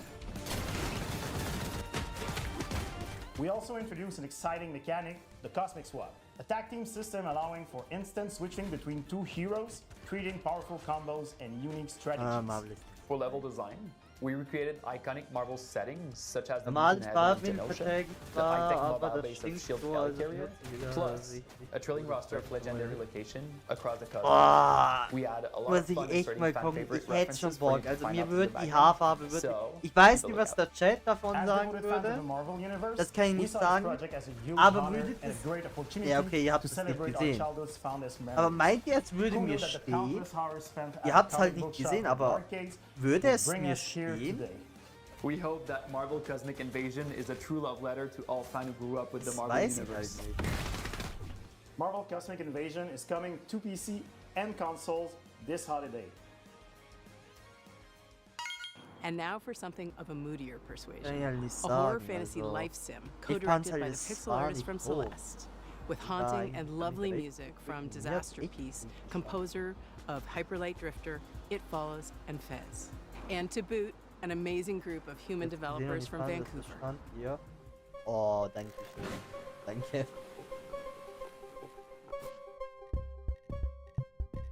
We also introduced an exciting mechanic, the Cosmic Swap, a tag team system allowing for instant switching between two heroes, creating powerful combos and unique strategies. Marvel. For level design, we recreated iconic Marvel settings such as the Normales Vision Head in Farbenverträge the zwar, high-tech aber mobile das base of stinkt Shield so, also Carrier, wieder plus richtig a thrilling roster of legendary location across the cosmos. Boah, We had a lot muss of ich fun echt inserting mal fan kommen, favorite ich hätte schon references for you Bock. to Also find mir out through würde the die background. Haarfarbe, So, ich weiß be nicht, on was the der Chat davon As sagen devoted fans of würde, the Marvel universe, das kann ich we nicht saw this sagen, project as a huge aber honor würdet and a es, great opportunity ja okay, ihr habt to es nicht celebrate our gesehen, childhood's fondest aber memories. meint ihr, es würde Who mir knew that the stehen, countless hours spent at ihr habt es halt comic nicht book gesehen, shop and aber arcades würde would es bring mir us here stehen? today. We hope that Marvel Cosmic Invasion is a true love letter to all fans who grew up with the Das Marvel weiß ich halt universe. nicht. Marvel Cosmic Invasion is coming to PC and consoles this holiday. And now for something of a moodier persuasion. Kann ich halt nicht A horror sagen, fantasy also, life sim, ich fand's co-directed halt, by the es pixel war artist nicht from groß. Celeste. With Ja, haunting ich and kann lovely mich music echt from nicht Disaster richtig Piece, composer of Hyperlight Drifter, It Follows, and Fez. And to boot, an amazing group of human developers from Vancouver. Hier. Oh, danke schön. Danke.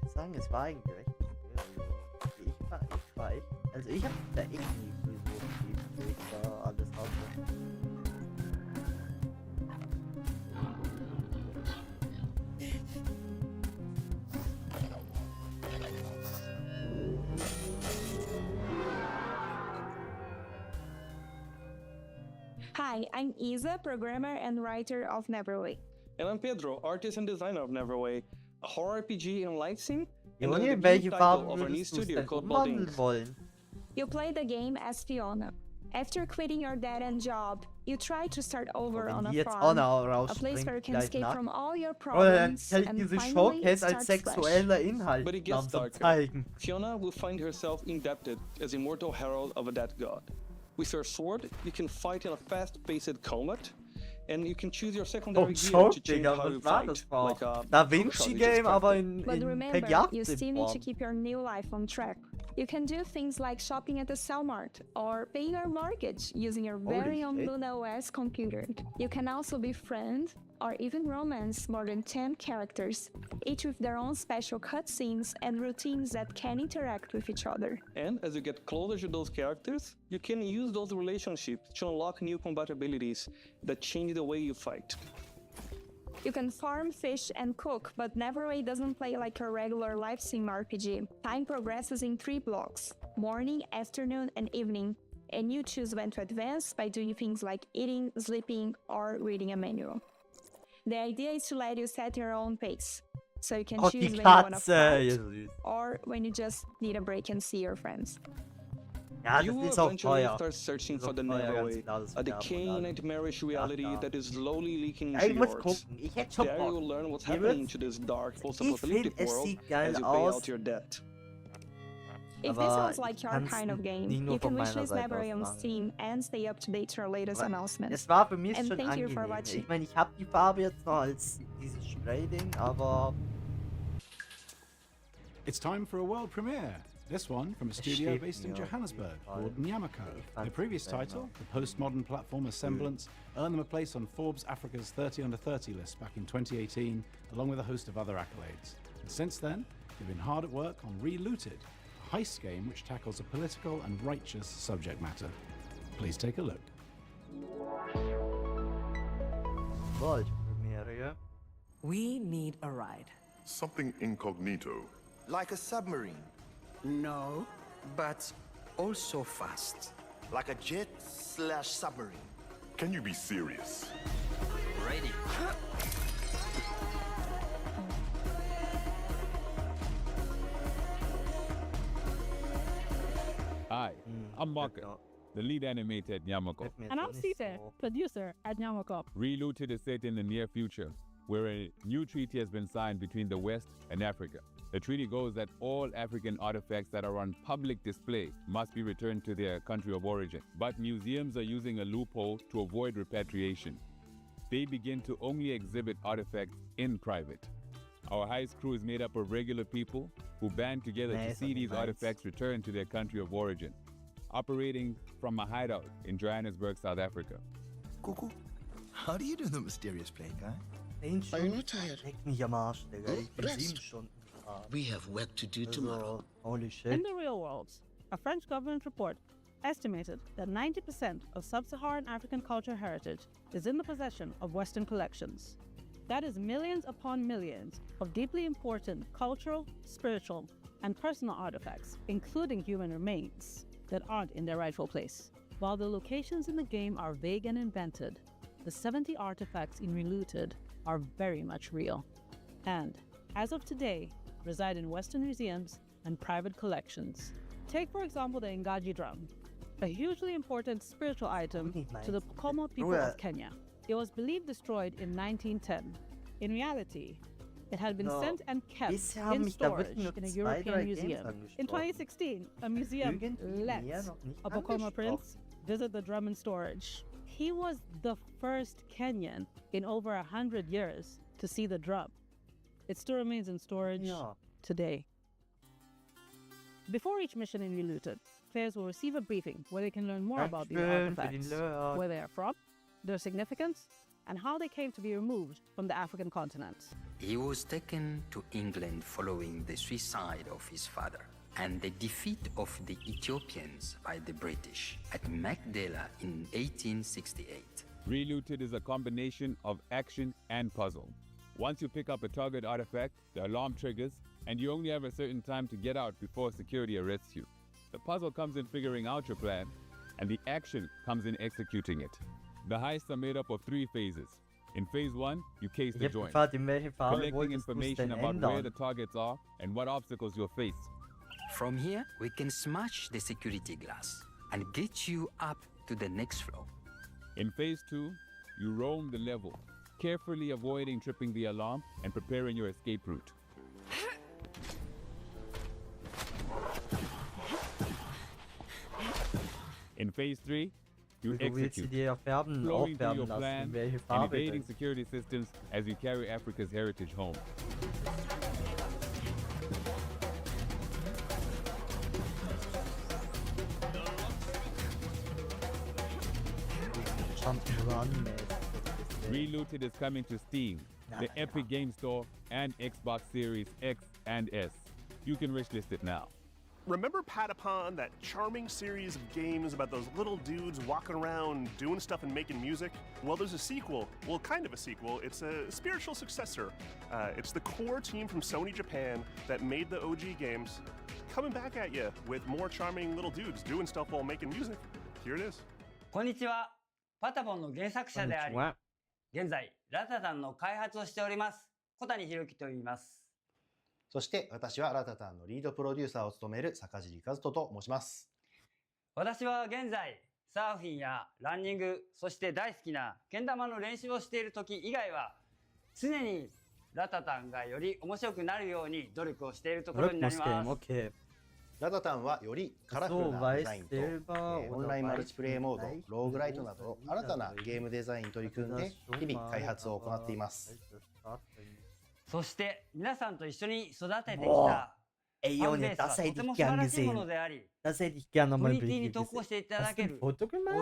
Ich sagen, es war eigentlich recht cool. Ich hab da echt nie wie ich da alles hatte. Hi, I'm Isa, programmer and writer of Neverway. And I'm Pedro, artist and designer of Neverway, a horror RPG in Leipzig, and Junge, the welche title Farben of our new würdest du studio denn called umwandeln Blood Inc. wollen? You play the game as Fiona. After quitting your dead-end job, you try to start over on a farm, a place where you can escape from all your problems Oder and diese finally Showcase als start fresh. sexueller Inhalt But it gets langsam darker. zeigen. Fiona will find herself indebted as immortal herald of a dead god. With her sword, you can fight in a fast-paced combat, and you can choose your secondary gear to change how you fight, like a Da Vinci Game, aber in But remember, you still need to Pediatric. keep your new life on track. You can do things like shopping at the Cellmart or paying your mortgage using your very own shit. Luna OS computer. You can also befriend or even romance more than 10 characters, each with their own special cutscenes and routines that can interact with each other. And as you get closer to those characters, you can use those relationships to unlock new compatibilities that change the way you fight. You can farm, fish, and cook, but Neverway doesn't play like a regular live sim RPG. Time progresses in 3 blocks: morning, afternoon, and evening, and you choose when to advance by doing things like eating, sleeping, or reading a manual. The idea is to let you set your own pace, so you can Oh, choose die when you want to Katze, fight, ja, süß. or when you just need a break and see your friends. Ja, You das will ist auch eventually teuer. start searching Das ist for auch the teuer, ganz Neverway, klar, das a Werben und decaying alles. nightmarish reality Ja. that is slowly leaking Ja, into ich muss yours. gucken. Ich hätte schon There Bock. you'll learn what's Ihr happening wisst, to this dark, ich post-apocalyptic finde, es world sieht geil as you pay aus. out your debt. If this Aber sounds like your kann's kind of game, nicht nur you von can meiner wishlist Seite aus Neverway on sagen. Steam and stay up to date for latest Aber announcements. Es war für mich And schon thank you for angenehm. watching. Ich meine, ich habe die Farbe jetzt noch als dieses Spray-Ding, aber It's time for a world premiere. This one from a studio based in Johannesburg called Nyamako. Their previous title, the postmodern platformer Semblance, earned them a place on Forbes Africa's 30 Under 30 list back in 2018, along with a host of other accolades. And since then, they've been hard at work on Relooted, a heist game which tackles a political and righteous subject matter. Please take a look. World Premiere, ja. We need a ride. Something incognito. Like a submarine. No, but also fast. Like a jet/submarine. Can you be serious? Ready. Hi, I'm Market, the lead animator at Nyamako. And I'm Cesar, producer at Nyamako. Relooted is set in the near future, where a new treaty has been signed between the West and Africa. The treaty goes that all African artifacts that are on public display must be returned to their country of origin. But museums are using a loophole to avoid repatriation. They begin to only exhibit artifacts in private. Our heist crew is made up of regular people who band together to see these artifacts returned to their country of origin, operating from a hideout in Johannesburg, South Africa. Cuckoo, how do you do the mysterious play, guy? Are you not tired? Leck mich am Arsch, Digga. Ich bin 7 Rest. Stunden gefahren. We have work to do tomorrow. Holy shit. In the real world, a French government report estimated that 90% of sub-Saharan African cultural heritage is in the possession of Western collections. That is millions upon millions of deeply important cultural, spiritual, and personal artifacts, including human remains, that aren't in their rightful place. While the locations in the game are vague and invented, the 70 artifacts in Relooted are very much real, and, as of today, reside in Western museums and private collections. Take, for example, the Ngaji drum, a hugely important spiritual item to the Pokomo people of Kenya. It was believed destroyed in 1910. In reality, it had been sent and kept in storage in a European museum. In 2016, a museum let a Pokomo prince visit the drum in storage. He was the first Kenyan in over 100 years to see the drum. It still remains in storage today. Before each mission in Relooted, players will receive a briefing where they can learn more about these artifacts, where they are from, their significance, and how they came to be removed from the African continent. He was taken to England following the suicide of his father and the defeat of the Ethiopians by the British at Magdala in 1868. Relooted is a combination of action and puzzle. Once you pick up a target artifact, the alarm triggers, and you only have a certain time to get out before security arrests you. The puzzle comes in figuring out your plan, and the action comes in executing it. The heists are made up of 3 phases. In phase 1, you case the joint, collecting information about where the targets are and what obstacles you'll face. From here, we can smash the security glass and get you up to the next floor. In phase 2, you roam the level, carefully avoiding tripping the alarm and preparing your escape route. In phase 3, you execute, flowing through your plan and evading security systems as you carry Africa's heritage home. Relooted is coming to Steam, the Epic Game Store, and Xbox Series X and S. You can wishlist it now. Remember Patapon, that charming series of games about those little dudes walking around doing stuff and making music? Well, there's a sequel. Well, kind of a sequel. It's a spiritual successor. It's the core team from Sony Japan that made the OG games coming back at you with more charming little dudes doing stuff while making music. Here it is. こんにちは。パタポンの原作者であり、現在ラタタンの開発をしております小谷博樹と言います。そして私はラタタンのリードプロデューサーを務める坂尻和人と申します。私は現在サーフィンやランニング、そして大好きなけん玉の練習をしている時以外は常にラタタンがより面白くなるように努力をしているところになります。ラタタンはよりカラフルなデザインとオンラインマルチプレイモード、ローグライトなど新たなゲームデザインに取り組んで日々開発を行っています。そして皆さんと一緒に育ててきたEy Junge, das hätte ich gern gesehen. Das hätte ich gern nochmal im Bild gesehen. Was ist ein Foto gemacht?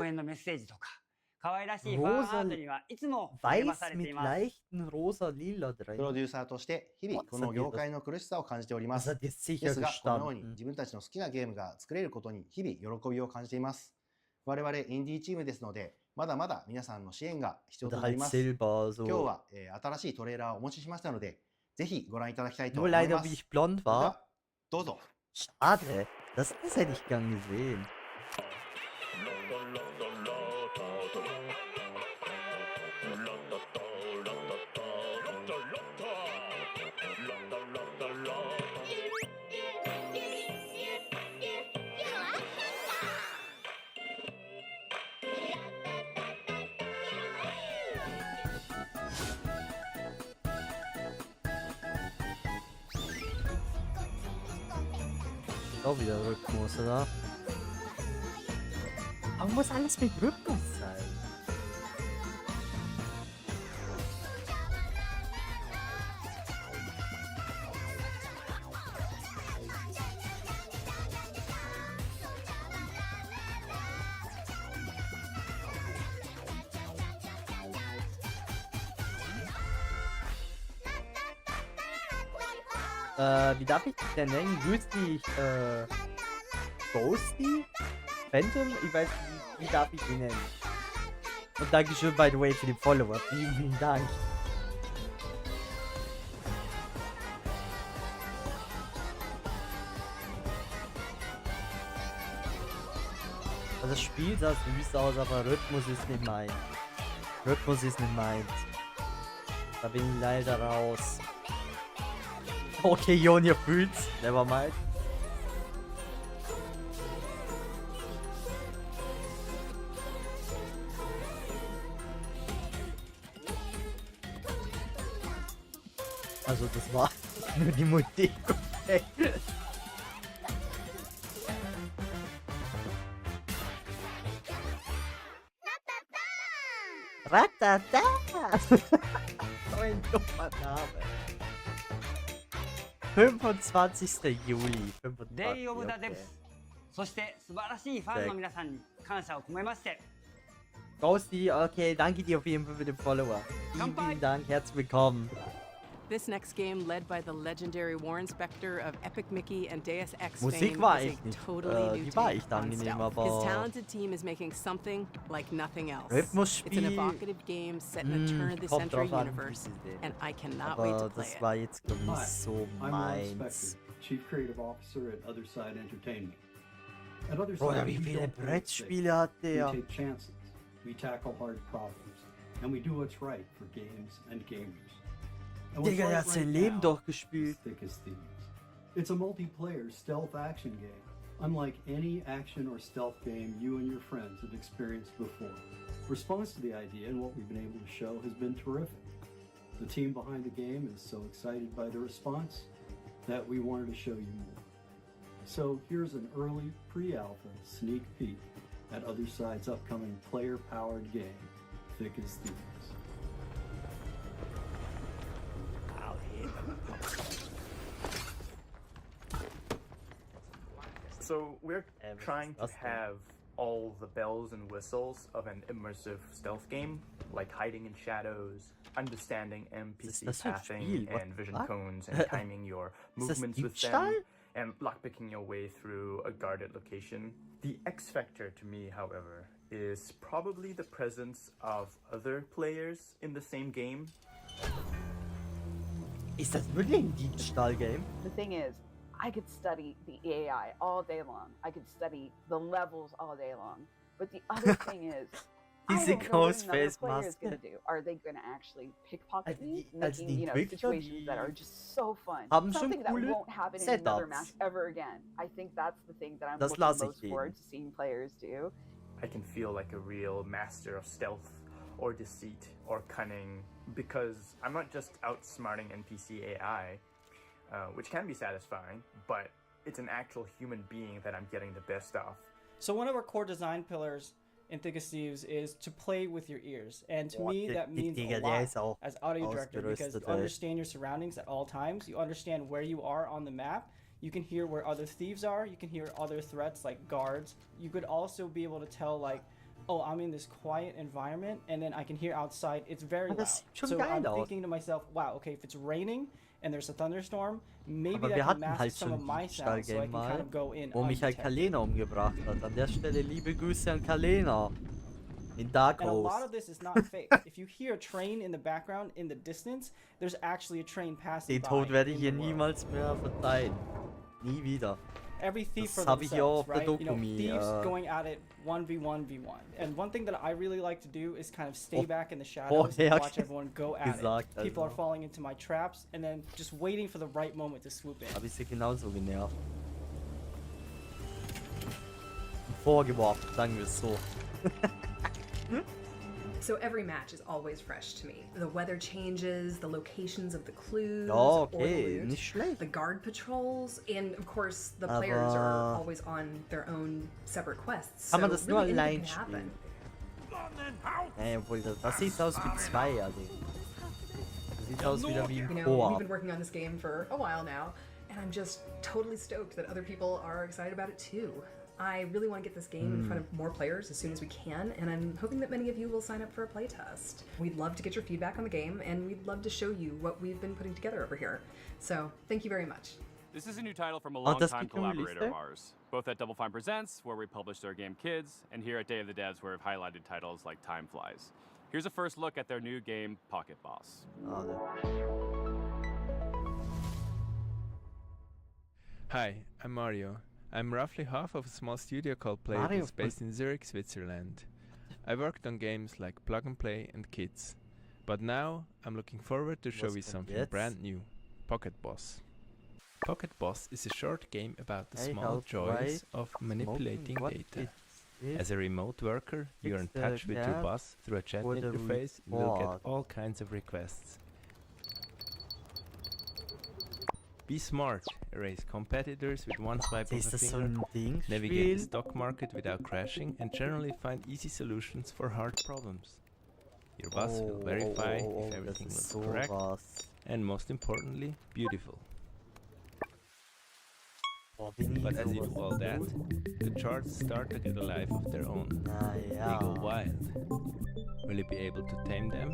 Weiß mit leichten rosa-lila drin. プロデューサーとして日々この業界の苦しさを感じております。ですがこのように自分たちの好きなゲームが作れることに日々喜びを感じています。我々インディーチームですので、まだまだ皆さんの支援が必要となります。今日は新しいトレーラーをお持ちしましたので、ぜひご覧いただきたいと思います。Nur leider, wie ich blond war. どうぞ。Schade. Das hätte ich gern gesehen. Auch wieder Rhythmus, oder? Warum muss alles mit Rhythmus sein? Wie darf ich dich denn nennen? Grüß dich, Ghosty? Phantom? Ich weiß nicht, wie darf ich ihn nennen? Und Dankeschön, by the way, für die Follower. Vielen, vielen Dank. Also das Spiel sah süß aus, aber Rhythmus ist nicht meins. Rhythmus ist nicht meins. Da bin ich leider raus. Okay, Jon, ihr fühlt's. Never mind. Also das war nur die Musik. Ratata! So ein dummer Name. 25. Juli. デイオブ 25. ザデブス。そして素晴らしいファンの皆さんに感謝を込めまして。 Ghosty, okay, danke dir auf jeden Fall für den Follower. Vielen Dank, herzlich willkommen. This next game, led by the legendary Warren Spector of Epic Mickey and Deus Ex Musik fame, war is echt a nicht, totally new die war take echt on angenehm, stealth. aber- His talented team is making something like nothing else. Rhythmusspiel, It's an evocative game set in a turn of the kommt century drauf an, universe, wie sie sehen. and I cannot wait to Aber play das it. war jetzt, glaube ich, nicht so I'm Warren meins. Spector, Chief Creative Officer at Other Side Entertainment. At Other Bruder, Side, wie we viele don't play it safe. Brettspiele hat We der? take chances, we tackle hard problems, and we do what's right for games and gamers. And what's Digga, der right hat sein right Leben now durchgespielt. is thick as thieves. It's a multiplayer stealth action game, unlike any action or stealth game you and your friends have experienced before. Response to the idea and what we've been able to show has been terrific. The team behind the game is so excited by the response that we wanted to show you more. So here's an early pre-alpha sneak peek at Other Side's upcoming player-powered game, Thick as Thieves. So we're trying to have all the bells and whistles of an immersive stealth game, like hiding in shadows, understanding NPC pathing and vision cones, and timing your movements with them, and lockpicking your way through a guarded location. The X factor to me, however, is probably the presence of other players in the same game. Ist das wirklich ein Diebstahl-Game? The thing is, I could study the AI all day long. I could study the levels all day long. But the other thing is, I don't know what another player is going to do. Are they going to actually pickpocket me, making situations that are just so fun? Something that won't happen in another match ever again. I think that's the thing that I'm looking most forward to seeing players do. I can feel like a real master of stealth or deceit or cunning, because I'm not just outsmarting NPC AI, which can be satisfying, but it's an actual human being that I'm getting the best of. So one of our core design pillars in Thick as Thieves is to play with your ears, and to me that means a lot as audio director, because you understand your surroundings at all times. You understand where you are on the map. You can hear where other thieves are. You can hear other threats like guards. You could also be able to tell, like, oh, I'm in this quiet environment, and then I can hear outside it's very loud. So I'm thinking to myself, wow, okay, if it's raining and there's a thunderstorm, maybe that can mask some of my sounds, so I can kind of go in wo mich halt Kalena umgebracht hat. An der Stelle liebe Grüße an Kalena. In Dark And a lot of this is not fake. If you hear a train in the background, in the distance, there's actually a train passing Den by. Tod werde ich hier niemals mehr verzeihen. Nie wieder. Every thief for Das habe ich ja auch themselves, auf der right? You know, Dokumi. thieves going at it 1v1v1. And one thing that I really like to do is kind of stay back in the shadows and watch everyone go at it. People are falling into my traps and then just waiting for the right moment to swoop in. Habe ich sie genauso genervt. Vorgeworfen, sagen wir es so. So every match is always fresh to me. The weather changes, the locations of the clues, Ja, or the okay, loot, nicht schlecht. the guard patrols, and of course the players are always on their own separate quests. Kann man so das nur really allein anything can spielen? Nee, obwohl das sieht aus wie zwei, also. Das sieht aus wieder wie ein we've Koop. been working on this game for a while now, and I'm just totally stoked that other people are excited about it too. I really want to get this game in front of more players as soon as we can, and I'm hoping that many of you will sign up for a playtest. We'd love to get your feedback on the game, and we'd love to show you what we've been putting together over here. So, thank you very much. This is a new title from a longtime collaborator of ours, both at Double Fine Presents, where we published our game Kids, and here at Day of the Devs, where we've highlighted titles like Time Flies. Here's a first look at their new game, Pocket Boss. Hi, I'm Mario. I'm roughly half of a small studio called Playables based in Zurich, Switzerland. I worked on games like Plug and Play and Kids. But now I'm looking forward to show you something brand new, Pocket Boss. Pocket Boss is a short game about the small joys of manipulating data. As a remote worker, you're in touch with your boss through a chat interface and will get all kinds of requests. Be smart, erase competitors with one swipe of a finger, navigate the stock market without crashing, and generally find easy solutions for hard problems. Your boss will verify if everything looks correct, and most importantly, beautiful. But as you do all that, the charts start to get a life of their own. They go wild. Will you be able to tame them?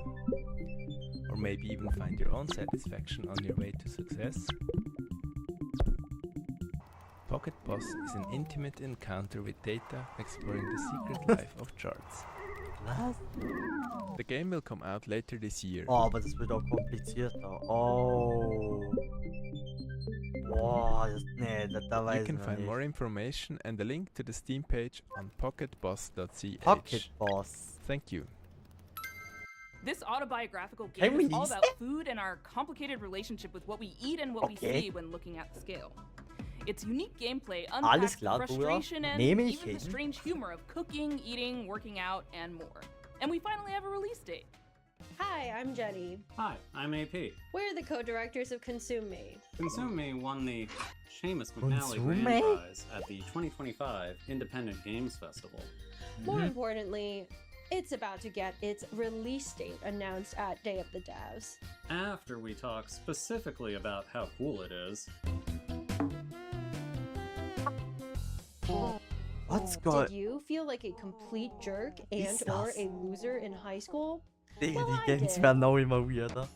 Or maybe even find your own satisfaction on your way to success? Pocket Boss is an intimate encounter with data exploring the secret life of charts. Was? The game will come out later this year. Oh, aber das wird auch komplizierter. Oh. Boah, nee, da weiß ich You can noch find nicht. more information and a link to the Steam page on pocketboss.ch. Pocket Boss. Thank you. This autobiographical Can game we is all use about food and our complicated relationship with what we eat and what we see when looking at the scale. Its unique gameplay unpacks the frustration and Nehme ich even the hin. strange humor of cooking, eating, working out, and more. And we finally have a release date. Hi, I'm Jenny. Hi, I'm AP. We're the co-directors of Consume Me. Consume Me won the Seamus McNally Consume Grand Me? Prize at the 2025 Independent Games Festival. More importantly, it's about to get its release date announced at Day of the Devs. After we talk specifically about how cool it is. What's going? Did you feel like a complete jerk and Ist or das? a loser in high school? Digga, Well, die I Games did. werden auch immer weirder.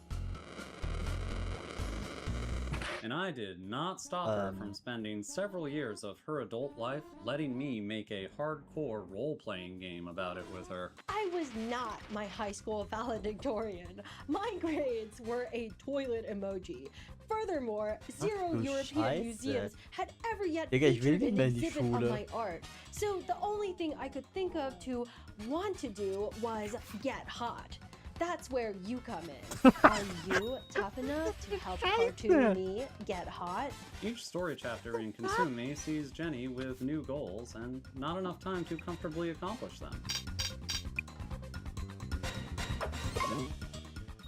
And I did not stop her from spending several years of her adult life letting me make a hardcore role-playing game about it with her. I was not my high school valedictorian. My grades were a toilet emoji. Furthermore, zero du European Scheiße. museums had ever yet Digga, ich will featured nicht an mehr in die exhibit of Schule. my art. So the only thing I could think of to want to do was get hot. That's where you come in. Are you tough enough to help cartoon me get hot? Each story chapter in Consume Me sees Jenny with new goals and not enough time to comfortably accomplish them.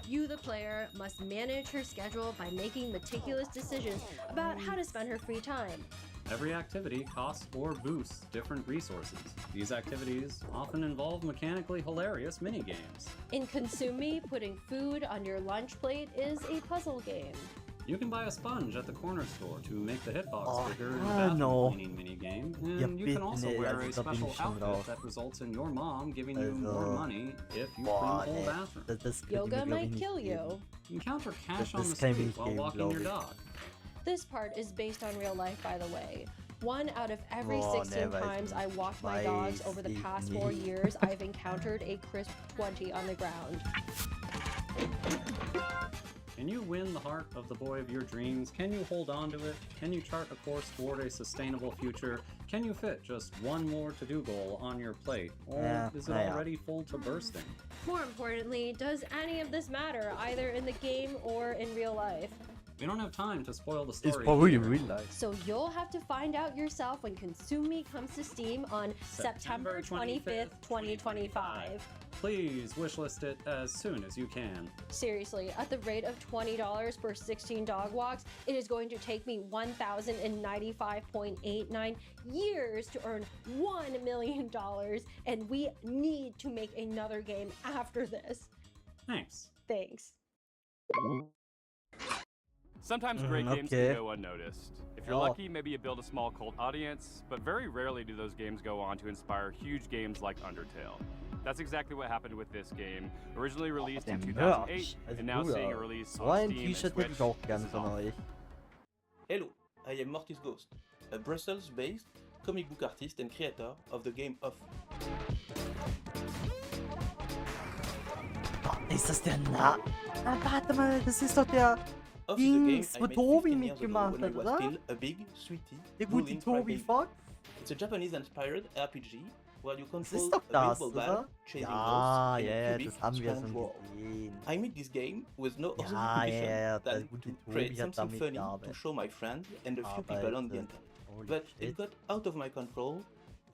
You, the player, must manage her schedule by making meticulous decisions about how to spend her free time. Every activity costs or boosts different resources. These activities often involve mechanically hilarious minigames. In Consume Me, putting food on your lunch plate is a puzzle game. You can buy a sponge at the corner store to make the hitbox Oh, bigger in the ah, bathroom no. cleaning minigame, Ja, and you can bitte, also nee, wear also a da bin special ich schon outfit raus. that results in your mom giving you more Also, money if you boah, clean the whole nee, bathroom. das könnte ich Yoga mir, glaub ich, might nicht kill geben. you. Encounter cash on Das the kann ich street nicht while geben, walking glaub your ich. dog. This part is based on real life, by the way. 1 out of every Boah, 16 nee, weiß times ich I nicht. walked my dogs Weiß over the ich past 4 nicht. years, I've encountered a crisp 20 on the ground. Can you win the heart of the boy of your dreams? Can you hold on to it? Can you chart a course toward a sustainable future? Can you fit just one more to-do goal on your plate? Or Yeah, is it yeah. already full to bursting? More importantly, does any of this matter, either in the game or in real life? We don't have time to spoil the It's story probably here. real life. So you'll have to find out yourself when Consume Me comes to Steam on September 25th, 2025. Please wishlist it as soon as you can. Seriously, at the rate of $20 per 16 dog walks, it is going to take me 1,095.89 years to earn $1 million, and we need to make another game after this. Thanks. Thanks. Sometimes great games okay. can go unnoticed. If you're Oh. lucky, maybe you build a small cult audience, but very rarely do those games go on to inspire huge games like Undertale. That's exactly what happened with this game. Originally released in 2008, and now seeing a release So on ein Steam and T-Shirt hätte Switch. ich auch gern von euch. Hello, I am Mortis Ghost, a Brussels-based comic book artist and creator of the game Off. Ist das der Na... Ah, warte mal, das ist doch der... Off is a game Dings, I wo made Tobi 15 years ago mitgemacht when I hat, was oder? still a big, sweetie, Der gute bullying Tobi crybaby. Fox? It's a Japanese-inspired RPG where you Das control ist doch a das, baseball bat, oder? chasing Ja, ghosts, ja, and das cubic haben wir sponge schon world. gesehen. I made this game with no other Ja, motivation ja, der than gute to Tobi create hat something damit funny to gearbeitet. show my friends and a few people on the internet. Holy But shit. it got out of my control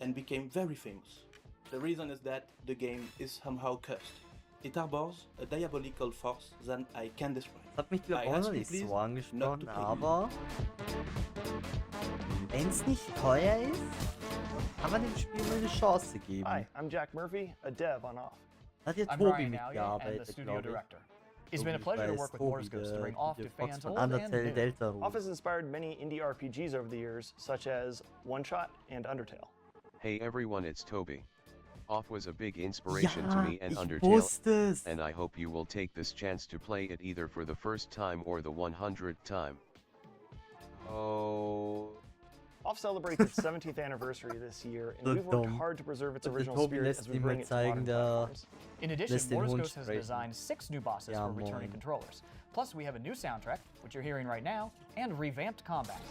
and became very famous. The reason is that the game is somehow cursed. It harbors a diabolical force that I can describe. Das hat mich glaube ich auch noch nicht so angesprochen, aber... Wenn es nicht teuer ist, kann man dem Spiel mal eine Chance geben. Hi, I'm Jack Murphy, a dev on Off. Da hat ja I'm Tobi Ryan Allier and the mitgearbeitet, studio glaube ich. director. It's been a pleasure to work with Morse Ghost to bring off to fans old and new. Off has inspired many indie RPGs over the years, such as One Shot and Undertale. Hey everyone, it's Toby. Off was a big inspiration to Ja, me and ich Undertale, wusste es. and I hope you will take this chance to play it either for the first time or the 100th time. Oh. Off celebrates its 17th anniversary this year, and we've worked hard to preserve its original spirit as we bring it to modern platforms. In addition, Morse Ghost has designed 6 new bosses for returning controllers. Plus, we have a new soundtrack, which you're hearing right now, and revamped combat.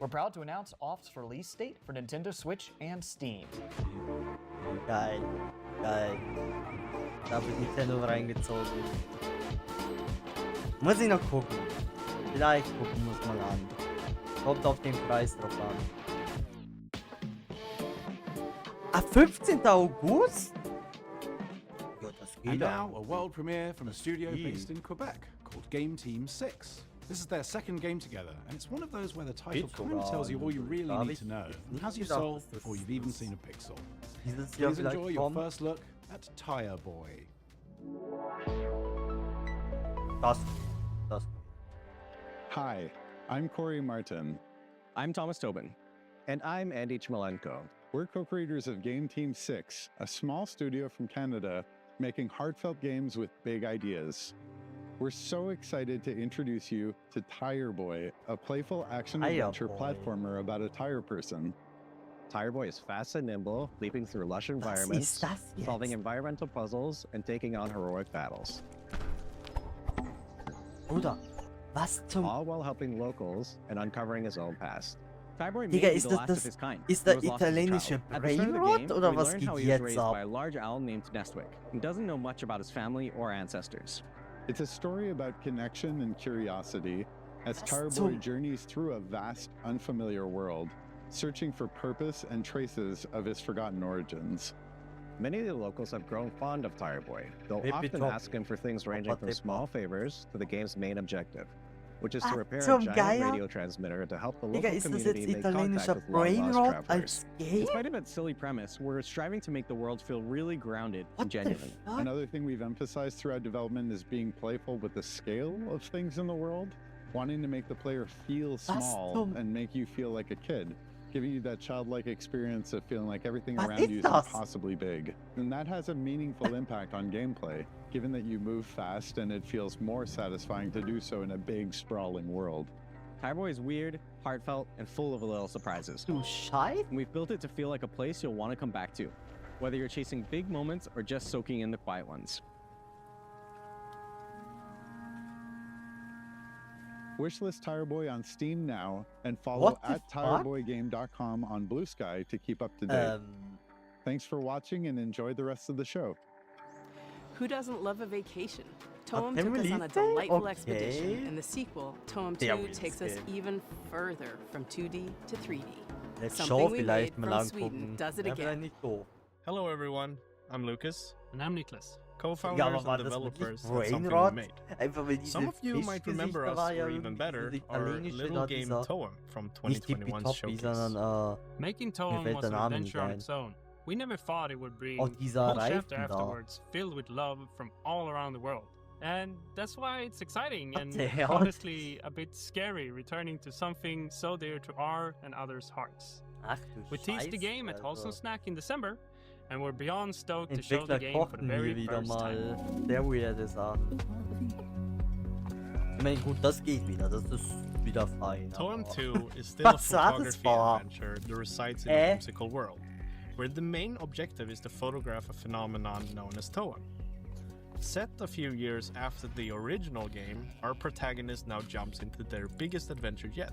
We're proud to announce Off's release date for Nintendo Switch and Steam. Geil, geil. Da wird Nintendo reingezogen. Muss ich noch gucken. Vielleicht gucken wir es mal an. Kommt auf den Preis drauf an. Ah, 15. August? Ja, das geht And doch. now, a world premiere from a studio based in Quebec called Game Team 6. This is their second game together, and it's one of those where the title kind of tells you all you really need to know and has you sold before you've even seen a pixel. Please enjoy your first look at Tire Boy. Hi, I'm Corey Martin. I'm Thomas Tobin. And I'm Andy Chmalenko. We're co-creators of Game Team 6, a small studio from Canada making heartfelt games with big ideas. We're so excited to introduce you to Tire Boy, a playful action-adventure platformer about a tire person. Tire Boy is fast and nimble, leaping through lush environments, solving environmental puzzles, and taking on heroic battles. Bruder, was zum... All while helping locals and uncovering his own past. Tire Boy may Digga, be ist the das, last of his kind. ist He der was lost as a italienische child. At the start of the Brainrot game, oder we was learned geht how he was jetzt raised ab? by a large owl named Nestwick and doesn't know much about his family or ancestors. It's a story about connection and curiosity as Tire Boy journeys through a vast, unfamiliar world, searching for purpose and traces of his forgotten origins. Many of the locals have grown fond of Tire Boy. They'll Maybe often top- ask him for things ranging from small favors to the game's main objective, which is to Ah, repair a zum giant Geier? radio transmitter to help the Digga, local ist das community jetzt make contact italienischer with long-lost Brainrot travelers. als Game? In spite of its silly premise, we're striving to make the world feel really grounded and genuine. Another thing we've emphasized throughout development is being playful with the scale of things in the world, wanting to make the player feel small and make you feel like a kid, giving you that childlike experience of feeling like everything Was around ist you is das? impossibly big. And that has a meaningful impact on gameplay, given that you move fast and it feels more satisfying to do so in a big, sprawling world. Tire Boy is weird, heartfelt, and full of little surprises. Du Scheiß? And we've built it to feel like a place you'll want to come back to, whether you're chasing big moments or just soaking in the quiet ones. Wishlist Tire Boy on Steam now and follow What the at tireboygame.com on Blue Sky to keep up to date. Thanks for watching and enjoy the rest of the show. Who doesn't love a vacation? Toem Can took we us on a leave there? delightful expedition, Okay. and the sequel, Toem Der 2, takes us Wheels-Game. even further from 2D to 3D. Let's Something show we vielleicht made mal from Sweden angucken. does it Wäre vielleicht again. nicht doof. Hello everyone, I'm Lucas. And I'm Niklas, Ja, co-founders aber war and das developers wirklich of something we Brainrot? made. Einfach weil diese Some of you might remember Fischgesichter us, war ja or even irgendwie better, dieses our italienische little da, game dieser... Toem from Nicht 2021's Tippitoppi, showcase. sondern Making mir Toem fällt was der an Name nicht adventure on ein. its own. We never thought it would bring Oh, a dieser whole Reifen chapter da. afterwards filled with love from all around the world. And that's why it's exciting and the hell? honestly a bit scary returning to something so dear to our and others' hearts. Ach du We teased the Scheiße, game at Wholesome also. Snack in December, and we're beyond stoked to show the Entwickler game for the kochten hier very wieder first time. mal sehr weirde Sachen. Ich meine, gut, das geht wieder, das ist wieder fein. Toem aber- 2 is still a Was war das photography vor? adventure that resides in a whimsical world, where the main objective is to photograph a phenomenon known as Toem. Set a few years after the original game, our protagonist now jumps into their biggest adventure yet.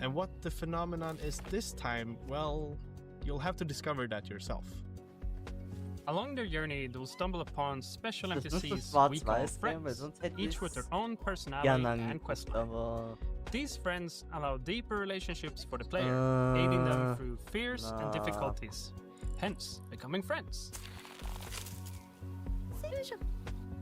And what the phenomenon is this time, well, you'll have to discover that yourself. Along their journey, they'll stumble upon special Das ist NPCs das we call Schwarz-Weiß-Game, weil friends, sonst hätte each ich with their own gerne personality and angeguckt, questline. aber... These friends allow deeper relationships for the player, aiding them through fears and difficulties, hence becoming friends.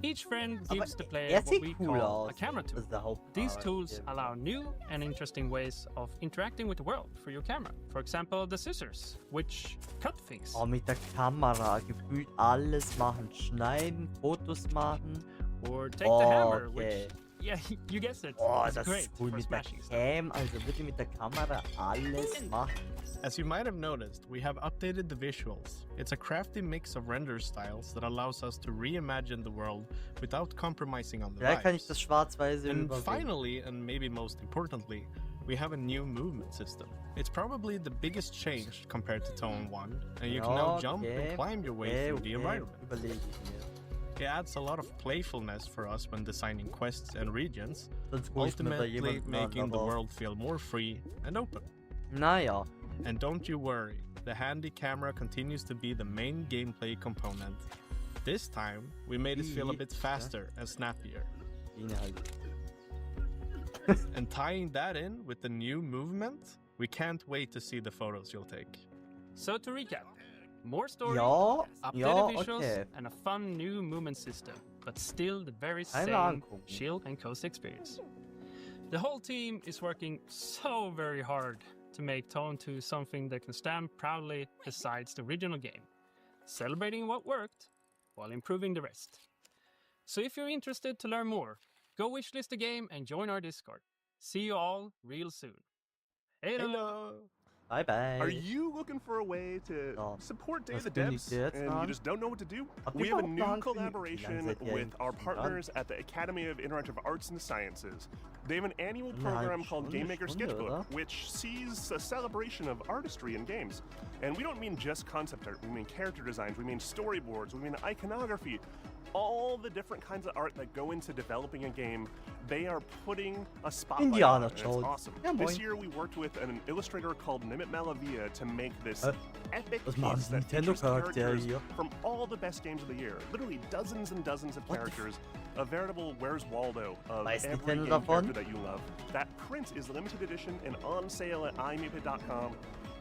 Each friend gives the player what we call a camera tool. These tools allow new and interesting ways of interacting with the world through your camera. For example, the scissors, which cut things. Oh, mit der Kamera gefühlt alles machen. Schneiden, Fotos machen. Or take the hammer, which, yeah, you guessed it. Oh, it's das great ist cool for mit der smashing stuff. Cam. Also wirklich mit der Kamera alles machen. As you might have noticed, we have updated the visuals. It's a crafty mix of render styles that allows us to reimagine the world without compromising on the Vielleicht kann ich vibes. das Schwarz-Weiße And übersehen. finally, and maybe most importantly, we have a new movement system. It's probably the biggest change compared to Tone 1, and you can now jump and climb your way through the environment. It adds a lot of playfulness for us when designing quests and regions, ultimately making the world feel more free and open. Naja. And don't you worry, the handy camera continues to be the main gameplay component. This time, we made it feel a bit faster and snappier. And tying that in with the new movement, we can't wait to see the photos you'll take. So to recap, more story, updated visuals, and a fun new movement system, but still the very same chill and cozy experience. The whole team is working so very hard to make Tone 2 something that can stand proudly besides the original game, celebrating what worked while improving the rest. So if you're interested to learn more, go wishlist the game and join our Discord. See you all real soon. Hello! Bye bye. Are you looking for a way to support Day of the Devs and you just don't know what to do? We have a new collaboration with our partners at the Academy of Interactive Arts and Sciences. They have an annual program called Game Maker Sketchbook, which sees a celebration of artistry in games. And we don't mean just concept art, we mean character designs, we mean storyboards, we mean iconography. All the different kinds of art that go into developing a game, they are putting a spotlight on it, and it's awesome. This year we worked with an illustrator called Nimit Malavia to make this epic piece that features characters from all the best games of the year. Literally dozens and dozens of characters, a veritable Where's Waldo of every game character that you love. That print is limited edition and on sale at iMapeIt.com.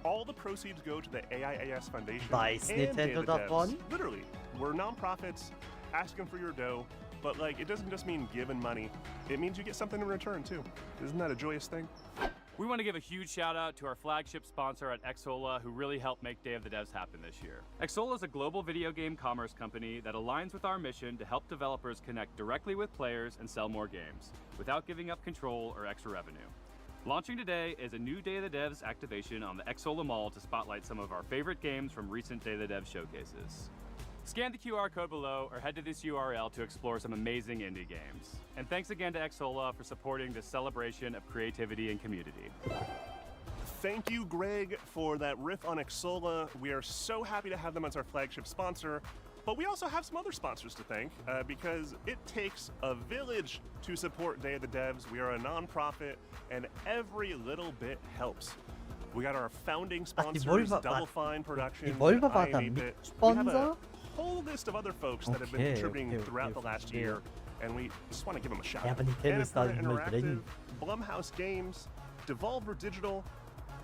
All the proceeds go to the AIAS Foundation and Day of the Devs. Literally, we're nonprofits asking for your dough, but like it doesn't just mean giving money, it means you get something in return too. Isn't that a joyous thing? We want to give a huge shout out to our flagship sponsor at Xsola, who really helped make Day of the Devs happen this year. Xsola is a global video game commerce company that aligns with our mission to help developers connect directly with players and sell more games without giving up control or extra revenue. Launching today is a new Day of the Devs activation on the Xsola Mall to spotlight some of our favorite games from recent Day of the Devs showcases. Scan the QR code below or head to this URL to explore some amazing indie games. And thanks again to Xsola for supporting this celebration of creativity and community. Thank you, Greg, for that riff on Xsola. We are so happy to have them as our flagship sponsor. But we also have some other sponsors to thank because it takes a village to support Day of the Devs. We are a nonprofit and every little bit helps. We got our founding sponsors, Double Fine Productions, iMapeIt. We have a whole list of other folks that have been contributing throughout the last year, and we just want to give them a shout out. Annapurna Interactive, Blumhouse Games, Devolver Digital,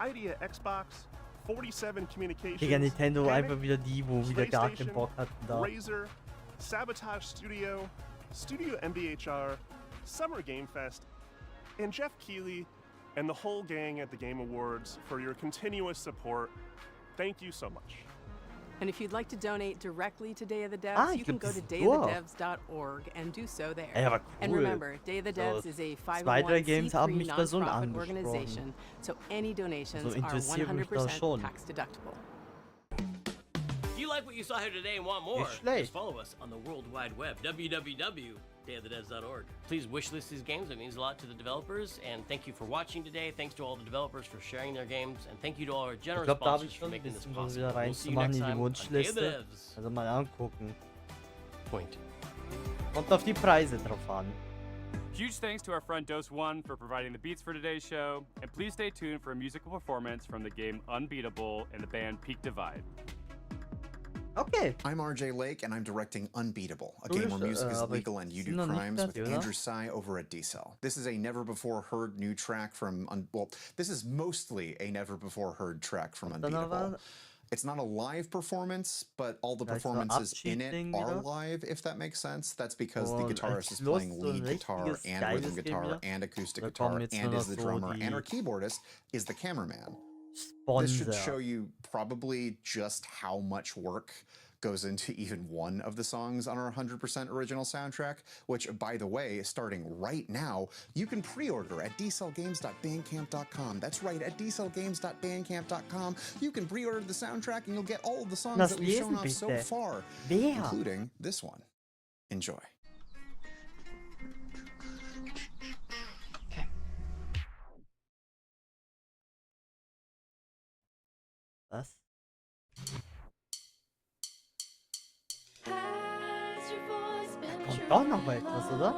Idea Xbox, 47 Communications, Digga, Nintendo einfach wieder die, wo wieder gar keinen Bock hatten da. Razer, Sabotage Studio, Studio MBHR, Summer Game Fest, and Jeff Keighley and the whole gang at the Game Awards for your continuous support. Thank you so much. And if you'd like to donate directly to Day of the Devs, you can go to dayofthedevs.org and do so there. Aber cool. And remember, Day of the Devs is a 501c3 nonprofit organization, so any donations are 100% tax deductible. If you like what you saw here today and want more, just follow us on the World Wide Web, www.dayofthedevs.org. Please wishlist these games, it means a lot to the developers, and thank you for watching today. Thanks to all the developers for sharing their games, and thank you to all our generous sponsors for making this possible. We'll see you next time on Day of the Devs. Also mal angucken. Point. Kommt auf die Preise drauf an. Huge thanks to our friend Dose One for providing the beats for today's show, and please stay tuned for a musical performance from the game Unbeatable and the band Peak Divide. Okay. I'm RJ Lake, and I'm directing Unbeatable, a game where music is legal and you do crimes, with Andrew Tsai over at D-Cell. This is a never-before-heard new track from, this is mostly a never-before-heard track from Unbeatable. It's not a live performance, but all the performances in it are live, if that makes sense. That's because the guitarist is playing lead guitar and rhythm guitar and acoustic guitar and is the drummer, and our keyboardist is the cameraman. This should show you probably just how much work goes into even one of the songs on our 100% original soundtrack, which, by the way, starting right now, you can pre-order at dcellgames.bandcamp.com. That's right, at dcellgames.bandcamp.com. You can pre-order the soundtrack and you'll get all of the songs that we've shown off so far, including this one. Enjoy. Was? Kommt doch noch mal etwas, oder?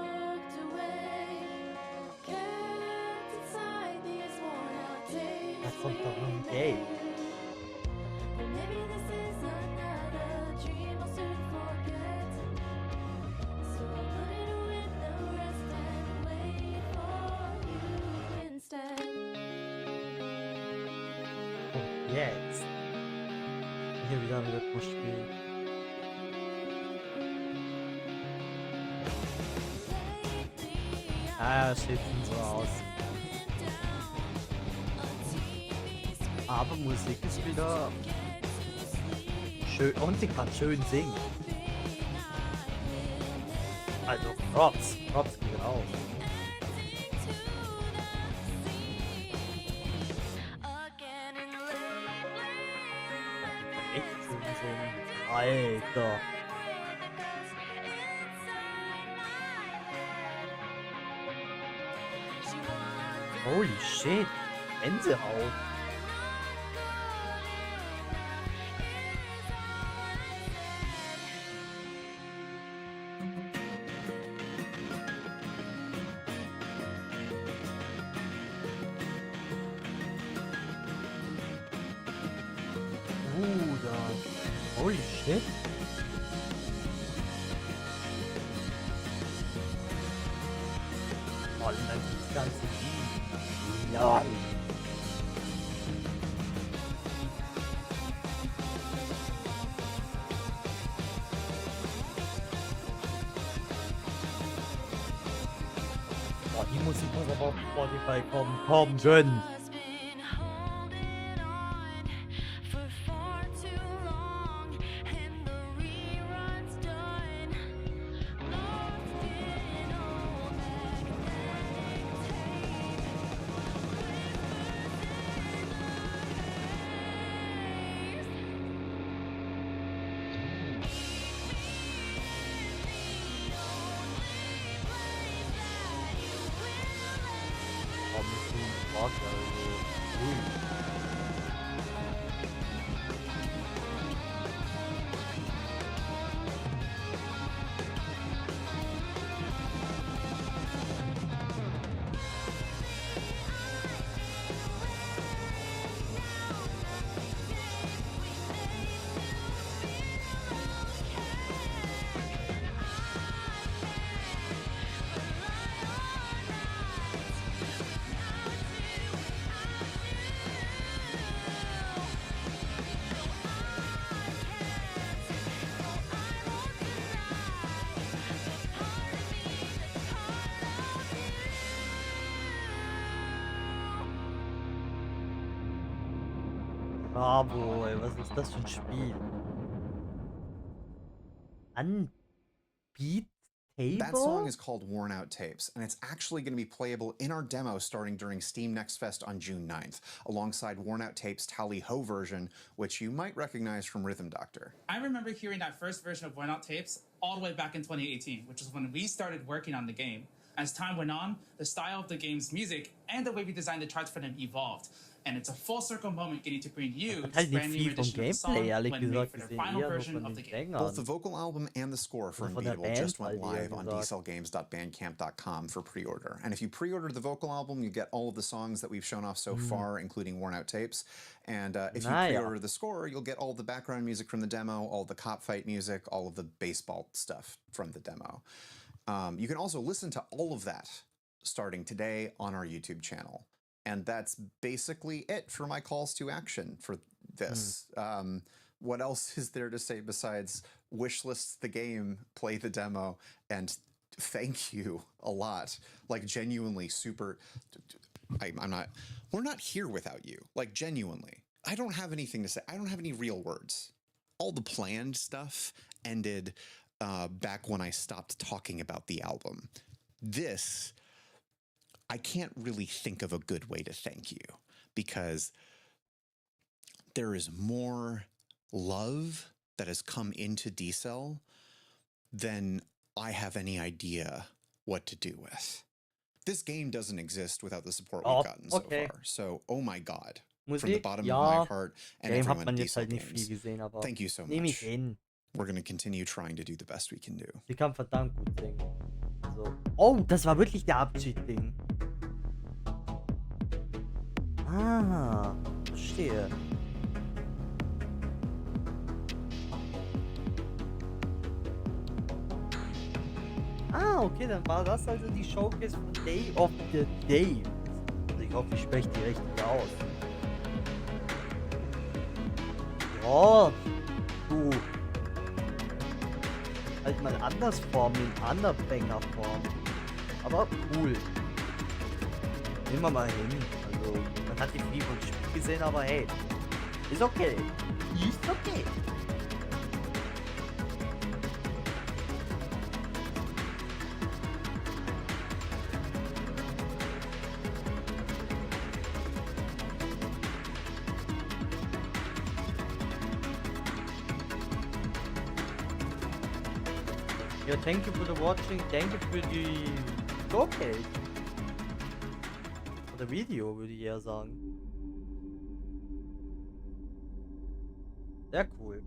Da kommt doch noch ein Game. Und jetzt. Hier wieder Rhythmus spielen. Ah, sieht so aus. Aber Musik ist wieder schön und sie kann schön singen. Also Props geht raus. Echt schön singen. Alter. Holy shit, Gänsehaut. Bruder, holy shit. Oh, dann das ganze Lied. Ja. Oh, die Musik muss aber auf Spotify kommen. Komm, gönn. Bravo, ey, was ist das für ein Spiel? Unbeat Table? That song is called Worn Out Tapes, and it's actually going to be playable in our demo starting during Steam Next Fest on June 9th, alongside Worn Out Tapes' Tally Ho version, which you might recognize from Rhythm Doctor. I remember hearing that first version of Worn Out Tapes all the way back in 2018, which is when we started working on the game. As time went on, the style of the game's music and the way we designed the charts for them evolved. And it's a full circle moment getting to bring you this brand new edition of the song when made for the final version of the game. Both the vocal album and the score for Unbeatable just went live on dcellgames.bandcamp.com for pre-order. And if you pre-order the vocal album, you get all of the songs that we've shown off so far, including Worn Out Tapes. And if you pre-order the score, you'll get all the background music from the demo, all the cop fight music, all of the baseball stuff from the demo. You can also listen to all of that starting today on our YouTube channel. And that's basically it for my calls to action for this. What else is there to say besides wishlist the game, play the demo, and thank you a lot. Like, genuinely super. We're not here without you. Like, genuinely. I don't have anything to say. I don't have any real words. All the planned stuff ended back when I stopped talking about the album. This, I can't really think of a good way to thank you, because there is more love that has come into D-Cell than I have any idea what to do with. This game doesn't exist without the support we've gotten so far. So, oh my god. From the bottom of my heart and everyone at D-Cell Games, thank you so much. We're going to continue trying to do the best we can do. Sie kann verdammt gut singen. So. Oh, das war wirklich der Abschied-Ding. Ah, verstehe. Ah, okay, dann war das also die Showcase von Day of the Day. Also ich hoffe, ich spreche die richtig aus. Ja, du. Halt mal anders formen, in Underbanger-Form. Aber cool. Nehmen wir mal hin. Also, man hat die viel vom Spiel gesehen, aber hey. Ist okay. Ist okay. Ja, thank you for the watching, danke für die Showcase. Oder Video, würde ich eher sagen. Sehr cool.